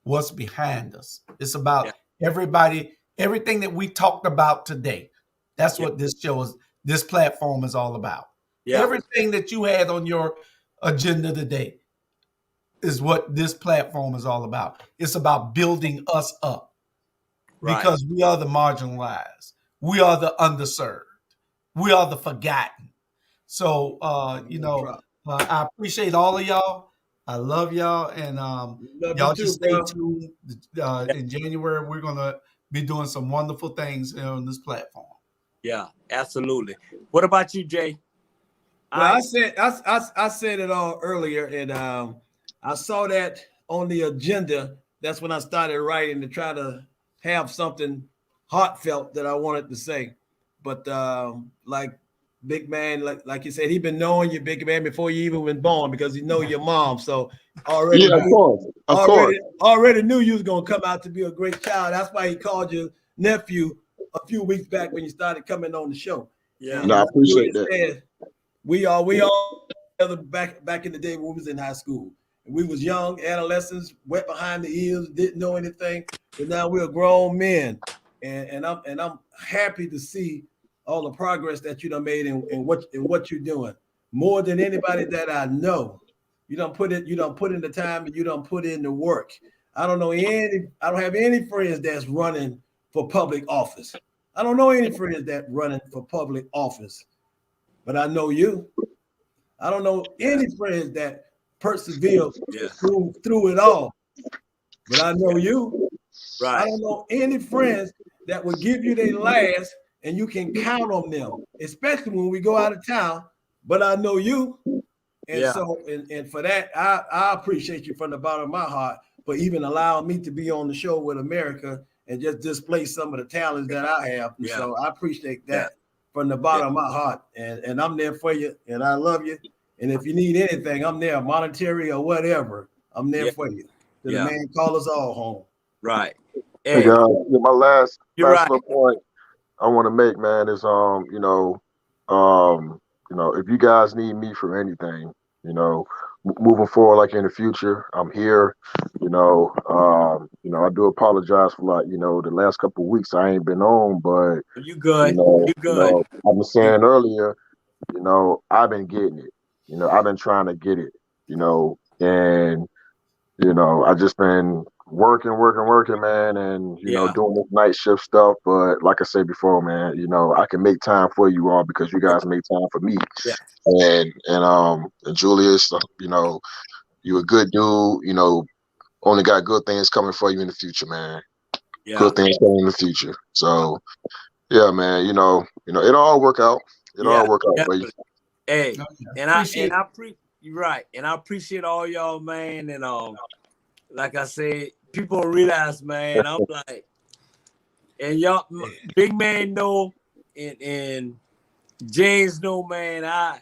what's behind us. It's about everybody, everything that we talked about today. That's what this show is. This platform is all about. Everything that you had on your agenda today is what this platform is all about. It's about building us up because we are the marginalized. We are the underserved. We are the forgotten. So, I appreciate all of y'all. I love y'all. And y'all just stay tuned. In January, we're going to be doing some wonderful things on this platform. Yeah, absolutely. What about you, Jay? Well, I said it all earlier, and I saw that on the agenda. That's when I started writing to try to have something heartfelt that I wanted to say. But like Big Man, like you said, he been knowing you, Big Man, before you even been born because he know your mom. So already, already knew you was gonna come out to be a great child. That's why he called your nephew a few weeks back when you started coming on the show. Yeah, I appreciate that. We all together back in the day when we was in high school. And we was young adolescents, wet behind the ears, didn't know anything. But now we're grown men, and I'm happy to see all the progress that you done made in what you're doing. More than anybody that I know, you done put in the time and you done put in the work. I don't have any friends that's running for public office. I don't know any friends that running for public office. But I know you. I don't know any friends that persevere through it all. But I know you. Right. I don't know any friends that will give you their last and you can count on them, especially when we go out of town. But I know you. And so and for that, I appreciate you from the bottom of my heart for even allowing me to be on the show with America and just display some of the talents that I have. And so I appreciate that. From the bottom of my heart, and I'm there for you, and I love you. And if you need anything, I'm there, monetary or whatever. I'm there for you. The man call us all home. Right. Hey guys, my last little point I want to make, man, is if you guys need me for anything, moving forward, like in the future, I'm here. I do apologize for the last couple of weeks I ain't been on, but you good. You good. I was saying earlier, I've been getting it. I've been trying to get it. And I just been working, man, and doing this night shift stuff. But like I said before, man, I can make time for you all because you guys make time for me. Yeah. And Julius, you a good dude. Only got good things coming for you in the future, man. Yeah. Good things coming in the future. So, yeah, man. It all work out. It all work out for you. Hey, you're right, and I appreciate all y'all, man. And like I said, people realize, man, I'm like, and y'all, Big Man know, and James know, man.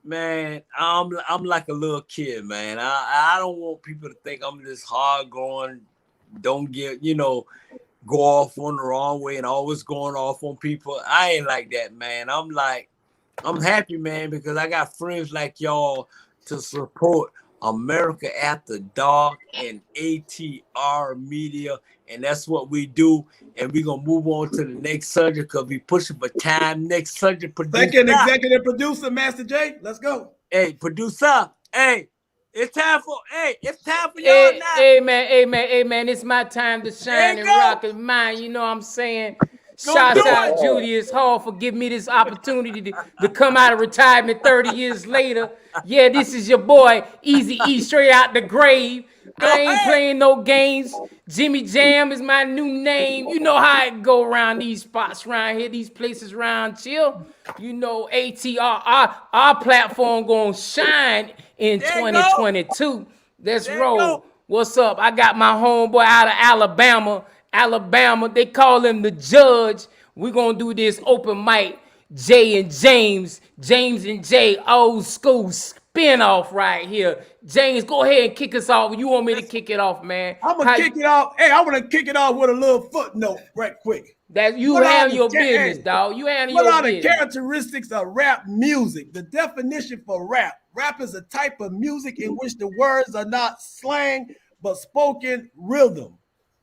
Man, I'm like a little kid, man. I don't want people to think I'm this hard going, don't get, go off on the wrong way and always going off on people. I ain't like that, man. I'm like, I'm happy, man, because I got friends like y'all to support America After Dark and ATR Media, and that's what we do. And we're gonna move on to the next subject because we pushing for time. Next subject, producer. Second executive producer, Master J. Let's go. Hey, producer. Hey, it's time for y'all now. Hey man, it's my time to shine and rock and mine. You know what I'm saying? Shouts out Julius Hall for giving me this opportunity to come out of retirement 30 years later. Yeah, this is your boy, Easy E, straight out the grave. I ain't playing no games. Jimmy Jam is my new name. You know how it go around these spots around here, these places around chill. You know, ATR, our platform gonna shine in 2022. Let's roll. What's up? I got my homeboy out of Alabama, they call him the judge. We're gonna do this open mic, Jay and James and Jay, old school spin-off right here. James, go ahead and kick us off. You want me to kick it off, man? I'm gonna kick it off. Hey, I want to kick it off with a little footnote right quick. That you handle your business, dog. You handle your business. What are the characteristics of rap music? The definition for rap. Rap is a type of music in which the words are not slang, but spoken rhythm.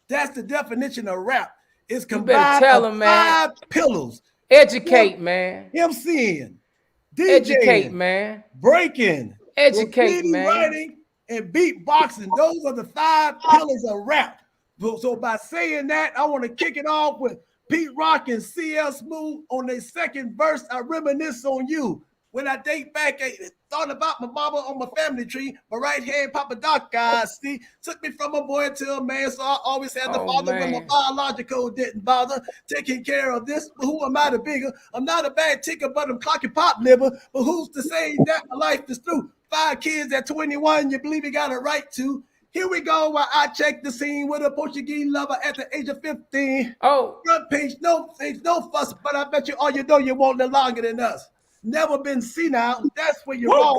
That's the definition of rap. It's combined of 5 pillars. Educate, man. MCing, DJing, educate, man. Breaking, educate, man. Writing, and beatboxing. Those are the 5 pillars of rap. So by saying that, I want to kick it off with Pete Rock and CL Smooth on their second verse. I reminisce on you. When I date back, I thought about my mama on my family tree. My right hand, Papa Doc, see, took me from a boy to a man, so I always had the father when my biological didn't bother taking care of this. But who am I the bigger? I'm not a bad ticker, but I'm clocking pop liver. But who's to say that my life is through? 5 kids at 21, you believe you got a right to? Here we go while I check the scene with a Portuguese lover at the age of 15. Oh. Front page, no fuss, but I bet you all you know you won't live longer than us. Never been senile. That's where you're wrong.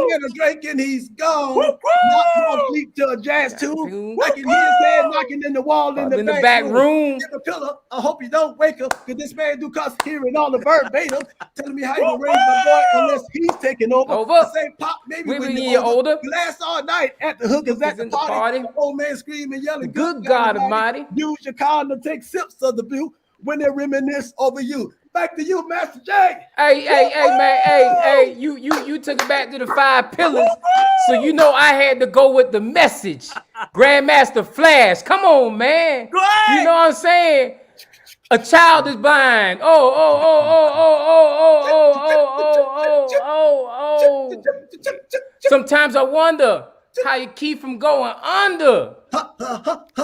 Get a drink and he's gone. Not going to sleep to a jazz tune. I can hear his head knocking in the wall in the back room. Get a pillow. I hope you don't wake up, because this man do cuss hearing all the verbatim, telling me how you gonna raise my boy unless he's taking over. I say, Pop, maybe when you're older. Last all night at the hookers at the party. The old man screaming, yelling, "Good God Almighty!" Use your condom, take sips of the view when they reminisce over you. Back to you, Master J. Hey, man. Hey, you took it back to the 5 pillars. So you know I had to go with the message. Grandmaster Flash. Come on, man. You know what I'm saying? A child is blind. Sometimes I wonder how you keep from going under.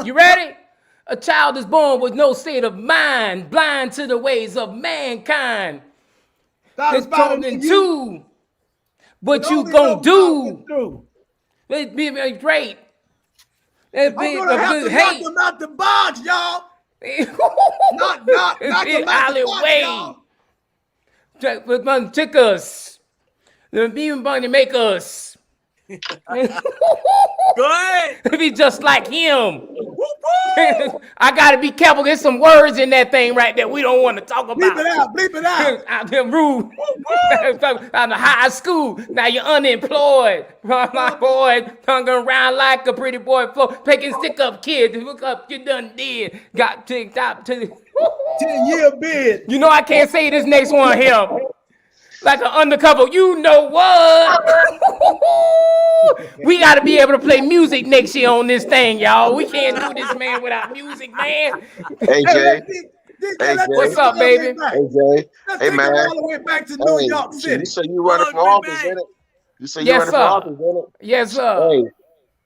You ready? A child is born with no state of mind, blind to the ways of mankind. It's talking to what you gonna do. Let's be great. Let's be a good hate. Knock them out the box, y'all. knock them out the box, y'all. We're gonna take us. They're being going to make us. Go ahead. Be just like him. I gotta be careful. There's some words in that thing right there we don't want to talk about. Bleep it out. I'm rude. I'm in high school. Now you're unemployed. My boy hung around like a pretty boy flow. Picking stick up kids. Look up, you done did. Got ticked out to 10-year bid. You know I can't say this next one here. Like an undercover, you know what? We got to be able to play music next year on this thing, y'all. We can't do this, man, without music, man. Hey, Jay. What's up, baby? Hey, Jay. Hey, man. All the way back to New York City. You say you running for office, ain't it? You say you running for office, ain't it? Yes, sir. Hey,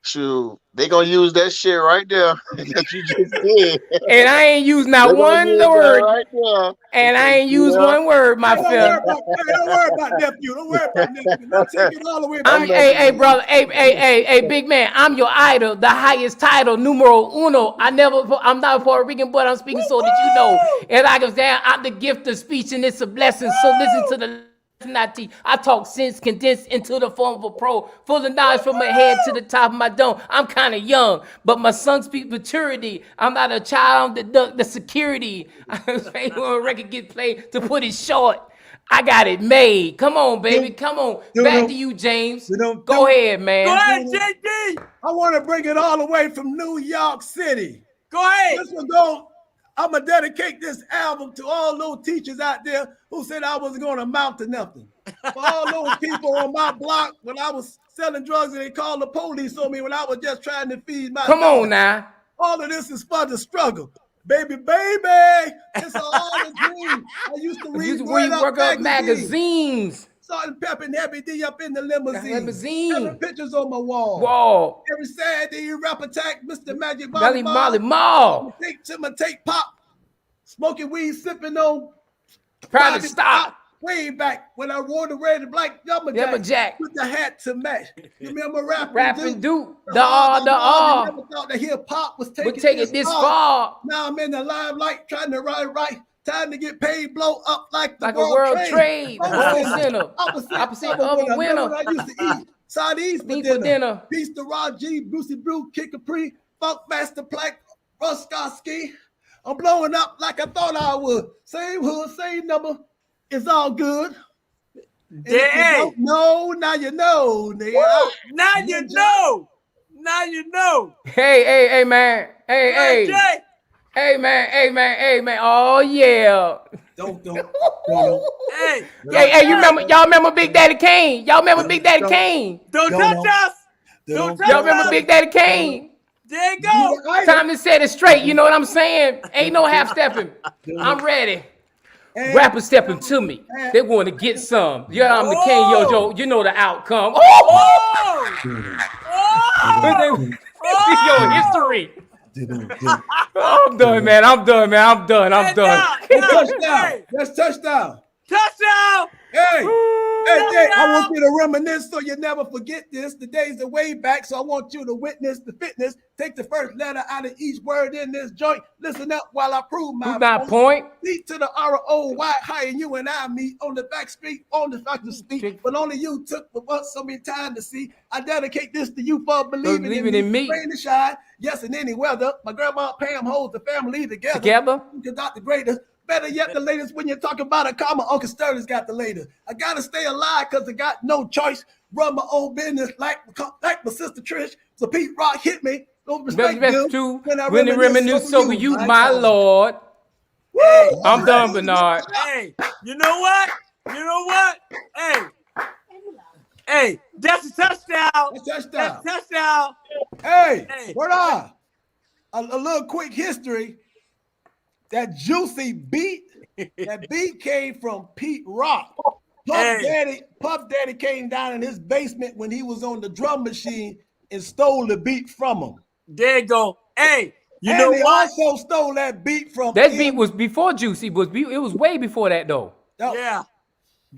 shoot. They gonna use that shit right there that you just did. And I ain't used not one word. Right there. And I ain't used one word, my friend. Don't worry about nephew. Don't worry about nephew. Let's take it all the way back. Hey, brother. Hey, big man. I'm your idol, the highest title, numero uno. I'm not Puerto Rican, but I'm speaking so that you know. And I go down out the gift of speech, and it's a blessing. So listen to the. I talk sense condensed into the form of a pro, full of knowledge from my head to the top of my dome. I'm kind of young, but my son speaks maturity. I'm not a child, I'm the security. I when a record gets played, to put it short, I got it made. Come on, baby. Come on. Back to you, James. Go ahead, man. Go ahead, JD. I want to bring it all the way from New York City. Go ahead. This one go. I'm gonna dedicate this album to all those teachers out there who said I wasn't gonna amount to nothing. For all those people on my block when I was selling drugs and they called the police on me when I was just trying to feed my Come dog. on now. All of this is for the struggle. Baby, it's all a dream. I used to read Work Up magazines. Salt and Pepper and Heavy D up in the limousine. Limousine. Having pictures on my wall. Whoa. Every Saturday, rap attack, Mr. Magic Molly Mall. Take to my take pop. Smoking weed, sipping on Private stock. Way back when I wore the red and black Yummerjack with the hat to match. You remember rapping Duke? The R. I never thought that hip hop was taking it this far. Now I'm in the limelight trying to ride right. Time to get paid, blow up like the World Trade. Opposite of a winner. I used to eat Saudis for dinner. Peace to Rod G, Brucey Brew, Kid Capri, Funk Master Plaque, Ruskoski. I'm blowing up like I thought I would. Same hood, same number. It's all good. Yeah. No, now you know, nigga. Now you know. Now you know. Hey, man. Hey, man. Oh yeah. Don't. Hey, y'all remember Big Daddy Kane? Y'all remember Big Daddy Kane? Don't touch us. Don't touch us. Y'all remember Big Daddy Kane? There you go. Time to set it straight. You know what I'm saying? Ain't no half stepping. I'm ready. Rappers stepping to me. They want to get some. Yeah, I'm the king, yo. You know the outcome. Your history. I'm done, man. I'm done. Touchdown. That's touchdown. Touchdown. Hey, I want you to reminisce so you never forget this. The days are way back, so I want you to witness the fitness. Take the first letter out of each word in this joint. Listen up while I prove my point. Lead to the R-O-Y, high and you and I meet on the back street, on the factor speak. But only you took for once so many time to see. I dedicate this to you for believing in me. Rain and shine, yes, in any weather. My grandma Pam holds the family together. Because Dr. Greatest. Better yet, the latest when you're talking about a comma, Uncle Sturdy's got the latest. I gotta stay alive because I got no choice. Run my own business like my sister Trish. So Pete Rock hit me. No respect to when I reminisce over you, my Lord. Hey, I'm done, Bernard. Hey, you know what? Hey, that's a touchdown. That's a touchdown. Hey, what on? A little quick history. That juicy beat, that beat came from Pete Rock. Puff Daddy came down in his basement when he was on the drum machine and stole the beat from him. There you go. Hey, you know what? He also stole that beat from that beat was before Juicy. It was way before that though. Yeah.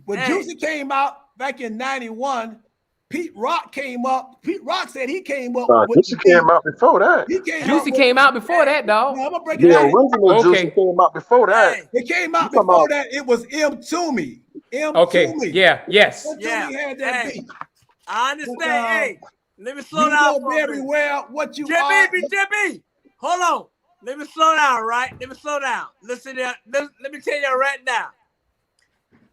When Juicy came out back in '91, Pete Rock came up. Pete Rock said he came up. Juicy came out before that. Juicy came out before that, dog. I'm gonna break it down. Original Juicy came out before that. It came out before that. It was M. Toomey. Okay. Yeah. Yes. Toomey had that beat. I understand. Hey, let me slow down. You know very well what you Jimmy. Hold on. Let me slow down, right? Let me slow down. Listen, let me tell you right now.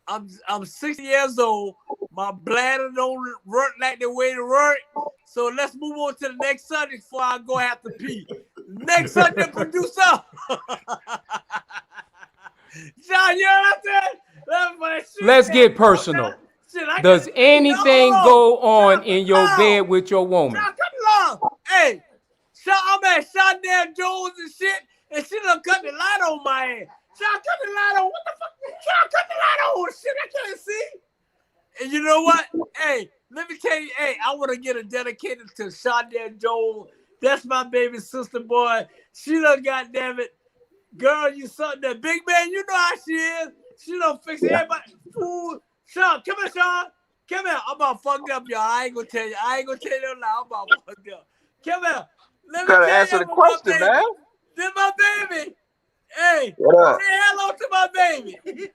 I'm 60 years old. My bladder don't work like the way it work. So let's move on to the next subject before I go after P. Next subject, producer. John, you're out there. Let's get personal. Does anything go on in your bed with your woman? John, come along. Hey, I'm at Shondell Jones and shit, and she done cut the light on my ass. John, cut the light on. What the fuck? John, cut the light on. Shit, I can't see. And you know what? Hey, let me tell you, I want to get a dedicated to Shondell Jones. That's my baby sister, boy. She done, goddamn it. Girl, you something that big man, you know how she is. She done fix everybody. Food. Sean, come here, Sean. Come here. I'm about fucked up, y'all. I ain't gonna tell you now. I'm about fucked up. Come here. Let me gotta answer the question, man. This my baby. Hey, say hello to my baby. It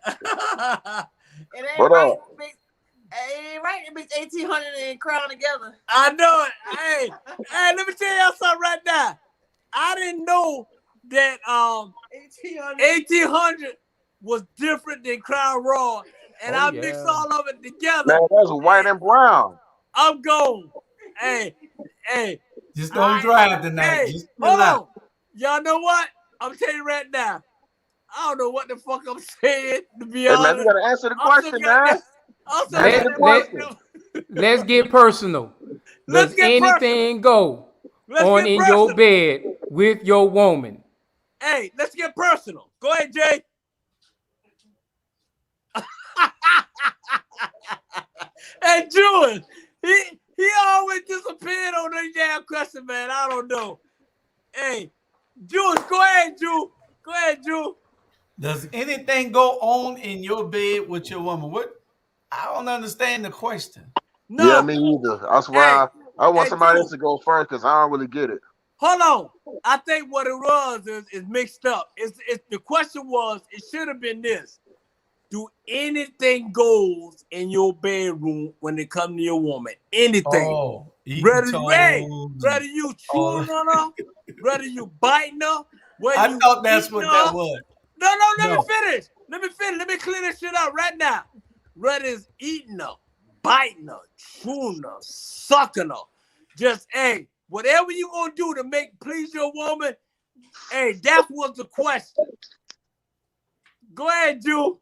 ain't what right. up? It ain't right. It makes 1,800 and Crown together. I know it. Hey, let me tell y'all something right now. I didn't know that 1,800 was different than Crown Raw. and Oh, I mix yeah. all of it together. Man, that's white and brown. I'm gone. Hey, Just don't drive tonight. Hey, Just hold relax. on. Y'all know what? I'm telling you right now. I don't know what the fuck I'm saying, to be Hey, man, honest. you gotta answer the I'm question, man. Let's get personal. Let's Does get personal. anything go Let's on get in personal. your bed with your woman? Hey, let's get personal. Go ahead, Jay. Hey, Jules, he always disappeared on that damn question, man. I don't know. Hey, Jules, go ahead, Jules. Go ahead, Jules. Does anything go on in your bed with your woman? What? I don't understand the question. No. Yeah, me either. That's why I want somebody else to go first because I don't really get it. Hold on. I think what it was is mixed up. It's the question was, it should have been this. Do anything goes in your bedroom when it comes to your woman? Anything. Oh, whether you chewing on her, whether you biting her, whether I you thought that's eating what her. that was. No, let me finish. Let me clear this shit up right now. Whether it's eating her, biting her, chewing her, sucking her, just, hey, whatever you gonna do to please your woman, hey, that was the question. Go ahead, Drew.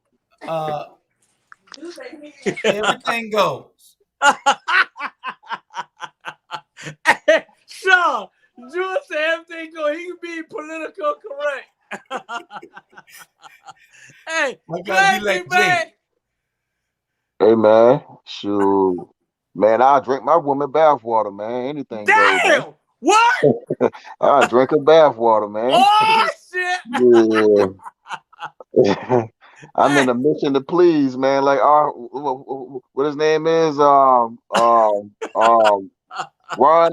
Everything goes. Sean, Drew said everything goes. He can be political correct. Hey, I gotta be like Jay. Hey, man, shoot. Man, I'll drink my woman bath water, man. Anything goes. Damn! What? I'll drink her bath water, man. Oh, shit! Yeah. I'm in a mission to please, man. Like, what his name is? Ron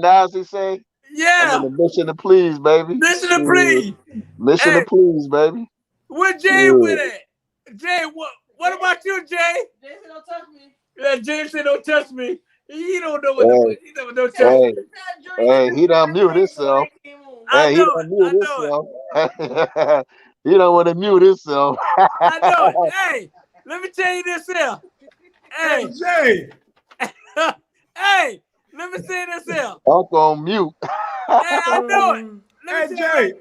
Dowsey say? Yeah. I'm in a mission to please, baby. Mission to please. Mission to please, baby. Where Jay with it? Jay, what about you, Jay? Jay said don't touch me. Yeah, Jay said don't touch me. He don't know what he never don't touch me. Hey, he done mute himself. I know it. He don't want to mute himself. I know it. Hey, let me tell you this here. Hey, Jay. Hey, let me say this here. Uncle on mute. Hey, I know it. Hey, Jay,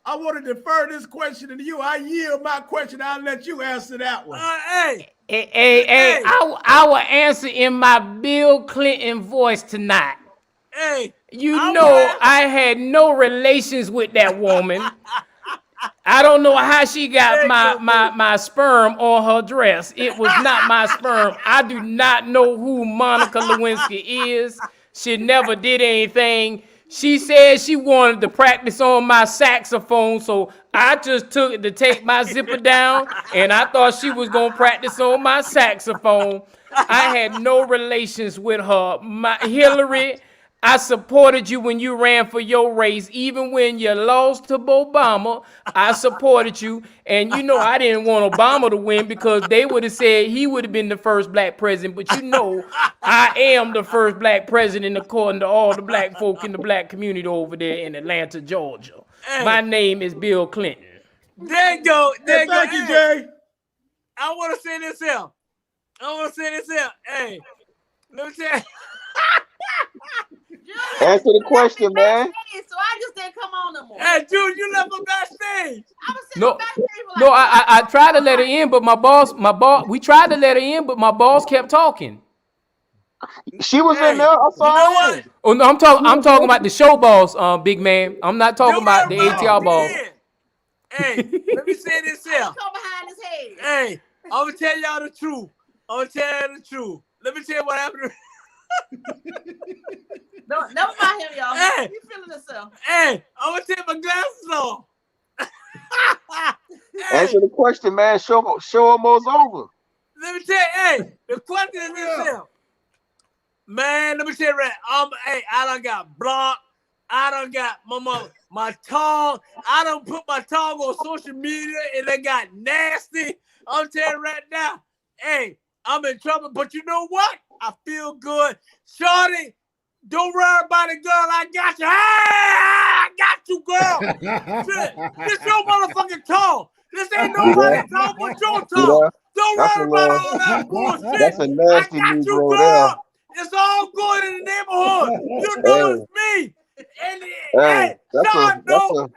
I wanna defer this question to you. I yield my question. I'll let you answer that one. Hey, I will answer in my Bill Clinton voice tonight. Hey, I had no relations with that woman. I don't know how she got my sperm on her dress. It was not my sperm. I do not know who Monica Lewinsky is. She never did anything. She said she wanted to practice on my saxophone, so I just took it to take my zipper down, and I thought she was going to practice on my saxophone. I had no relations with her. Hillary, I supported you when you ran for your race. Even when you lost to Obama, I supported you. And I didn't want Obama to win because they would have said he would have been the first black president. But I am the first black president according to all the black folk in the black community over there in Atlanta, Georgia. Hey. My name is Bill Clinton. There you go. Thank you, Jay. I want to say this here. Hey, let me tell you. Answer the question, man. So I just didn't come on no more. Hey, Jude, you left him backstage. I was sitting backstage for No, I tried to let her in, but my boss, we tried to let her in, but my boss kept talking. She was in there. I saw her. Oh no, I'm talking about the show boss, big man. I'm not talking about the ATL boss. Hey, let me say this here. come behind his head. Hey, I'm gonna tell y'all the truth. Let me tell you what happened. No, never mind him, y'all. Hey. He feeling himself. Hey, I'm gonna take my glasses off. Answer the question, man. Show almost over. Let me tell you, hey, the question is this here. Man, let me tell you right. I done got blocked. I done got my tongue. I done put my tongue on social media and it got nasty. I'm telling you right now. Hey, I'm in trouble, but you know what? I feel good. Shorty, don't worry about it, girl. I got you. Hey, I got you, girl. This your motherfucking tongue. This ain't nobody's tongue but your tongue. Don't That's a worry about little. all that bullshit. That's a I nasty got you, Negro girl. It's all good in the neighborhood. You know there. it's me. And Hey, hey, that's Sean, a. no.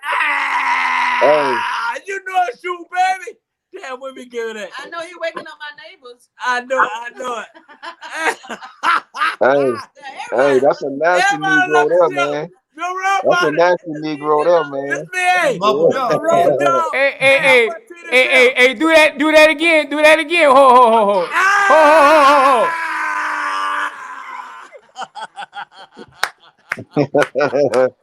Hey, You know it's you, baby. Damn, let me give it that. I know you're waking up my neighbors. I know it. hey, that's a nasty Everybody love Negro the there, show. man. Don't worry That's a about it. nasty Negro there, It's man. me, hey. Bubble Yo, gum. Road Dog. Hey, Hey, I hey, want to see this hey, here. hey, do that again. Do that again. Ho, ho, ho, ho. Ho, ho, ho,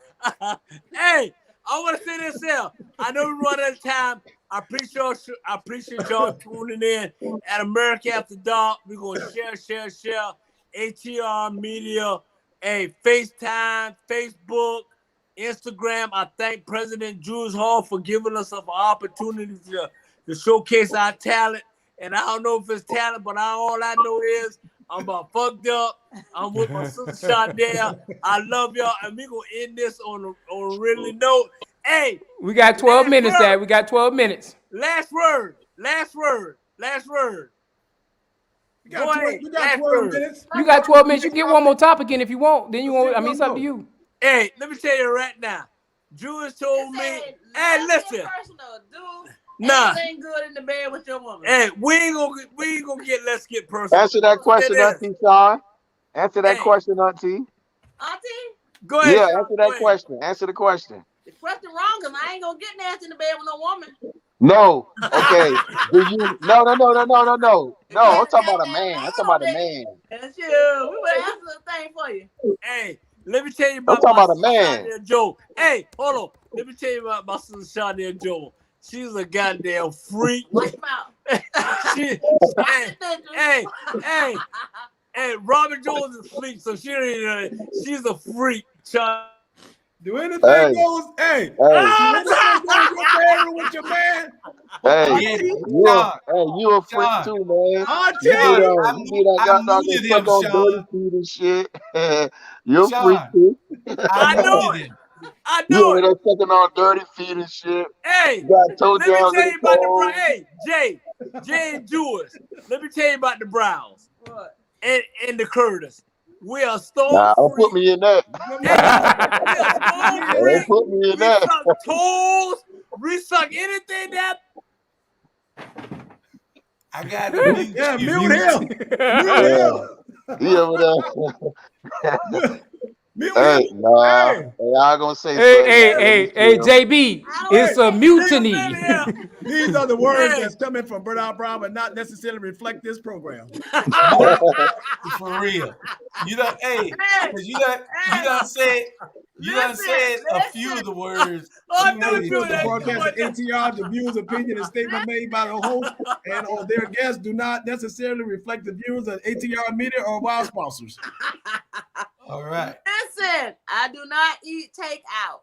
Hey, I want to say this here. I know we run out of time. I appreciate y'all tuning in at America After Dark. We're going to share. ATR Media, FaceTime, Facebook, Instagram. I thank President Jules Hall for giving us an opportunity to showcase our talent. And I don't know if it's talent, but all I know is I'm about fucked up. I'm with my sister Shondell. I love y'all, and we gonna end this on a really note. Hey, We got 12 last minutes, word. Dad. We got 12 minutes. Last word. We Go got ahead. 12 Last word. minutes. You got 12 minutes. You can get one more topic in if you want. Then you want. I mean, it's up to you. Hey, let me tell you right now. Jules told me. Hey, listen. Personal, dude. Nah. Anything good in the bed with your woman. Hey, we ain't gonna get. Let's get personal. Answer that question, Auntie Sean. Answer that Hey. question, Auntie. Auntie, Go ahead. Yeah, Sean, answer go that ahead. question. Answer the question. the question wrong because I ain't gonna get nasty in the bed with no woman. No. Okay. Do you? No. No. I'm talking about a man. I'm talking about a man. That's you. We will answer the thing for you. Hey, let me tell you I'm about talking my about a sister man. Shania Joe. Hey, hold on. Let me tell you about my sister Shania Joe. She's a goddamn freak. Watch your mouth. Hey, Robert Jones is asleep, so she's a freak. Do anything Hey. goes. Hey, Hey. do anything goes in your bedroom with your man? Hey, you a freak Sean. too, man. Auntie. You be that I goddamn muted suck him, on Sean. dirty feet and shit. You're a freak Sean. too. I know muted it. him. I You know over it. there sucking on dirty feet and shit. Hey, You got toe let me jams tell in you the about the toes. Browns. Hey, Jay and Jewish. Let me tell you about the Browns What? and the Curtis. We are stone Nah, don't free. put me in that. Hey, we are stone free. Don't put me in We that. suck toes. We suck anything that. I got to mute Yeah, you. mute him. He over there. Mute Hey, him. nah. Hey. Hey, I gonna say Hey, something. JB, it's a mutiny. These are the words Hey. that's coming from Bernard Brown, but not necessarily reflect this program. For real. You done, hey, 'cause you done said a few of the words. Oh, too don't many do The that. times. broadcast of ATR, the views, opinion, and statement made by the host and or their guests do not necessarily reflect the views of ATR Media or of our sponsors. All right. Listen, I do not eat takeout.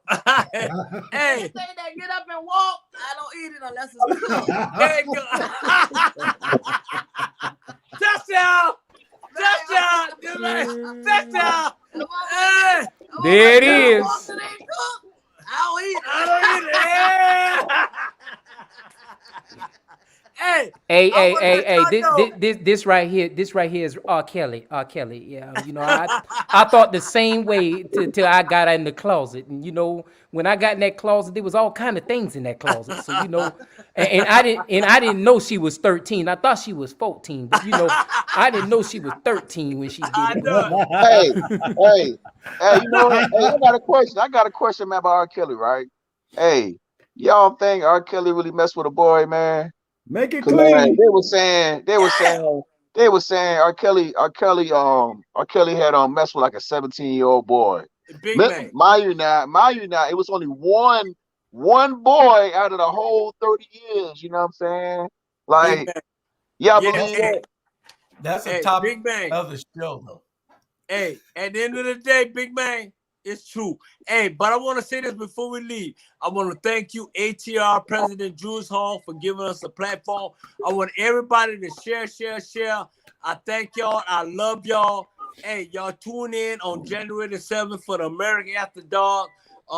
Hey, Anything that get up and walk, I don't eat it unless it's cooked. hey, go. Touchdown! Touchdown! Hey, There it If is. walk it ain't cooked, I don't eat it. Hey, Hey, this right here is R. Kelly. Yeah, I thought the same way till I got in the closet. And when I got in that closet, there was all kind of things in that closet. So and I didn't know she was 13. I thought she was 14, but I didn't know she was 13 when she did I it. know. Hey, you know what? Hey, I got a question, man, about R. Kelly, right? Hey, y'all think R. Kelly really messed with a boy, man? Make it 'Cause, man, clean. they were saying R. Kelly had messed with like a 17-year-old boy. Big man. Mind you now, it was only one boy out of the whole 30 years. You know what I'm saying? Like, Big man. y'all Yeah, believe hey. that? That's a Hey, topic Big man. of the show, though. Hey, at the end of the day, Big man, it's true. Hey, but I want to say this before we leave. I want to thank you, ATR President Jules Hall, for giving us a platform. I want everybody to share. I thank y'all. I love y'all. Hey, y'all tune in on January the 7th for the America After Dark.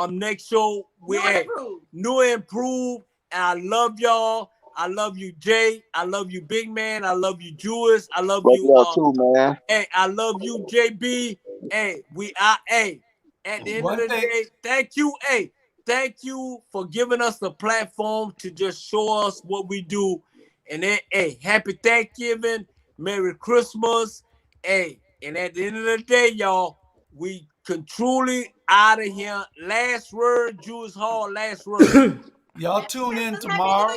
Next show, we New and improved. New and Improved. And I love y'all. I love you, Jay. I love you, Big Man. I love you, Jewish. I love Love you. y'all too, man. Hey, I love you, JB. Hey, we are. Hey, at the end of the day, thank you. Hey, thank you for giving us the platform to just show us what we do. And then, hey, happy Thanksgiving, Merry Christmas. Hey, and at the end of the day, y'all, we can truly out of here. Last word, Jewish Hall. Last word. Y'all tune in tomorrow.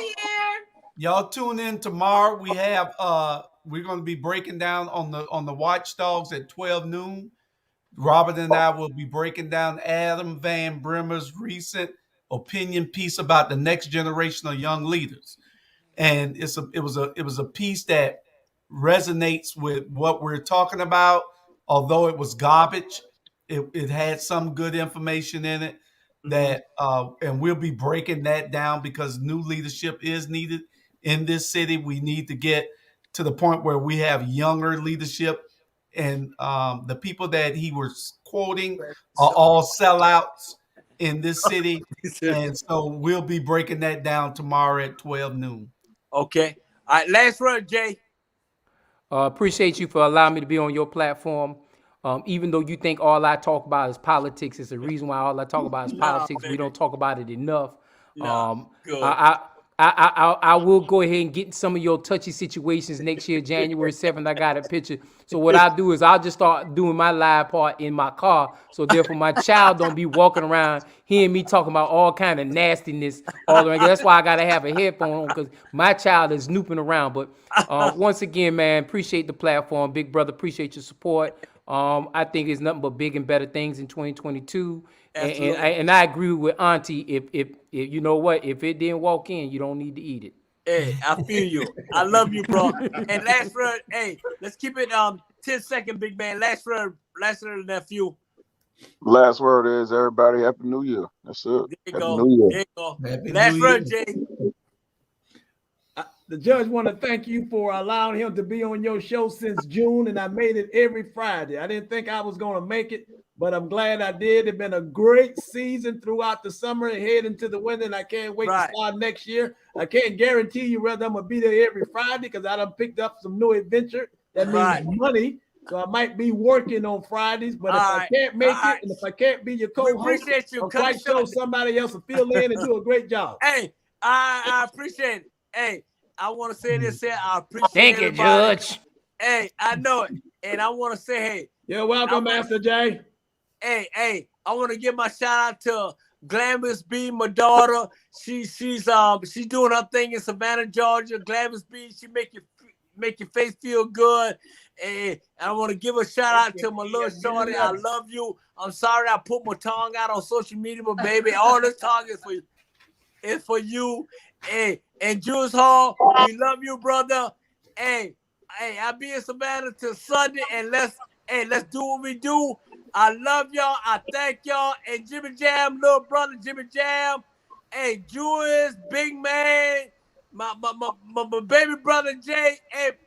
Y'all tune in tomorrow. We have we're going to be breaking down on the Watchdogs at 12 noon. Robert and I will be breaking down Adam Van Brimmer's recent opinion piece about the next generation of young leaders. And it was a piece that resonates with what we're talking about. Although it was garbage, it had some good information in it that and we'll be breaking that down because new leadership is needed in this city. We need to get to the point where we have younger leadership, and the people that he was quoting are all sellouts in this city. And so we'll be breaking that down tomorrow at 12 noon. Okay. All right. Last word, Jay. Appreciate you for allowing me to be on your platform. Even though you think all I talk about is politics, it's the reason why all I talk about is politics. We don't talk about it enough. Good. I will go ahead and get in some of your touchy situations next year, January 7th. I got a picture. So what I'll do is I'll just start doing my live part in my car. So therefore my child don't be walking around hearing me talking about all kind of nastiness all around. That's why I got to have a headphone on because my child is snooping around. But once again, man, appreciate the platform. Big brother, appreciate your support. I think it's nothing but big and better things in 2022. And I agree with Auntie. If you know what, if it didn't walk in, you don't need to eat it. Hey, I feel you. I love you, bro. And last word, hey, let's keep it 10 second, Big Man. Last word, nephew. Last word is everybody Happy New Year. That's it. There you Happy go. New Year. There you go. Happy Last New word, Year. Jay. The judge want to thank you for allowing him to be on your show since June, and I made it every Friday. I didn't think I was going to make it, but I'm glad I did. It's been a great season throughout the summer and head into the winter, and I can't wait to start next year. I can't guarantee you whether I'm going to be there every Friday because I done picked up some new adventure. That means money. So I might be working on Fridays, but if I can't make it and if I can't be your co-host, I'm quite sure somebody else will fill in and do a great job. Hey, I appreciate it. Hey, I want to say this here. I appreciate Thank you, Judge. Hey, I know it. And I want to say, hey. You're welcome, Master Jay. Hey, I want to give my shout out to Glamorous B, my daughter. She's doing her thing in Savannah, Georgia. Glamorous B, she make your face feel good. And I want to give a shout out to my little shorty. I love you. I'm sorry I put my tongue out on social media, but baby, all this tongue is for you. Hey, and Jewish Hall, we love you, brother. Hey, I'll be in Savannah till Sunday, and let's do what we do. I love y'all. I thank y'all. And Jimmy Jam, little brother Jimmy Jam. Hey, Jewish, Big Man, my baby brother Jay.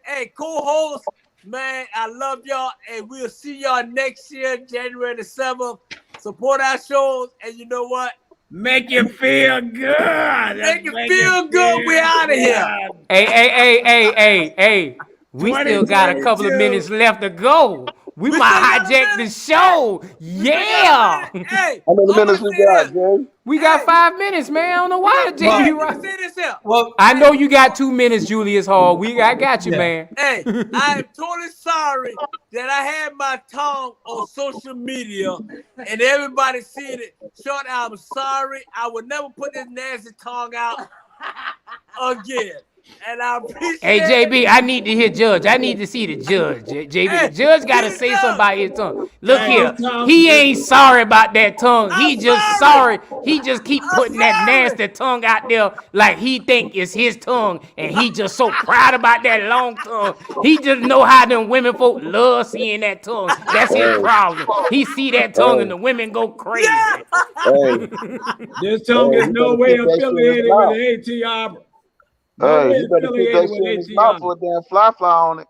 Hey, co-host, man, I love y'all. And we'll see y'all next year, January the 7th. Support our shows, and you know what? Make you feel good. Make you feel good. We out of here. Hey. We still got a couple of minutes left to go. We might hijack the show. Yeah. Hey, how many minutes we got, Jay? We got 5 minutes, man. I don't know why the JB right. Say this here. Well, I know you got 2 minutes, Julius Hall. I got you, man. Hey, I am totally sorry that I had my tongue on social media and everybody seen it. Short, I'm sorry. I would never put this nasty tongue out again. And I appreciate Hey, JB, I need to hear Judge. I need to see the Judge. JB, the Judge got to say something about his tongue. Look here. He ain't sorry about that tongue. He just sorry. He just keep putting that nasty tongue out there like he think it's his tongue. And he just so proud about that long tongue. He just know how them women folk love seeing that tongue. That's his problem. He see that tongue and the women go crazy. Hey, this tongue is no way affiliated with ATR. Hey, you better keep that shit in his mouth for a damn fly on it.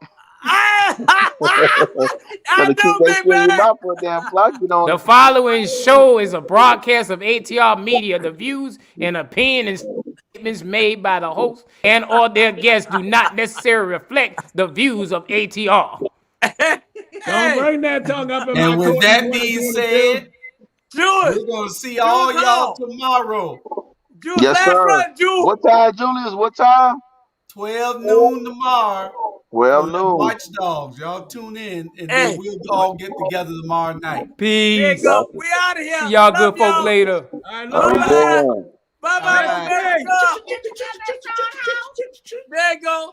The following show is a broadcast of ATR Media. The views and opinions statements made by the host and or their guests do not necessarily reflect the views of ATR. Don't bring that tongue up in my And with court. that being said, Jules, we're gonna see all y'all tomorrow. Jules, Yes, last sir. run, Jules. What time, Julius? What time? 12 noon tomorrow. 12 for the noon. Watchdogs. Y'all tune in, and Hey. then we'll all get together tomorrow night. There you Peace. go. We out of here. See y'all Love good folk y'all. later. I Have love a you. good one. Bye-bye, All right. America. There you go.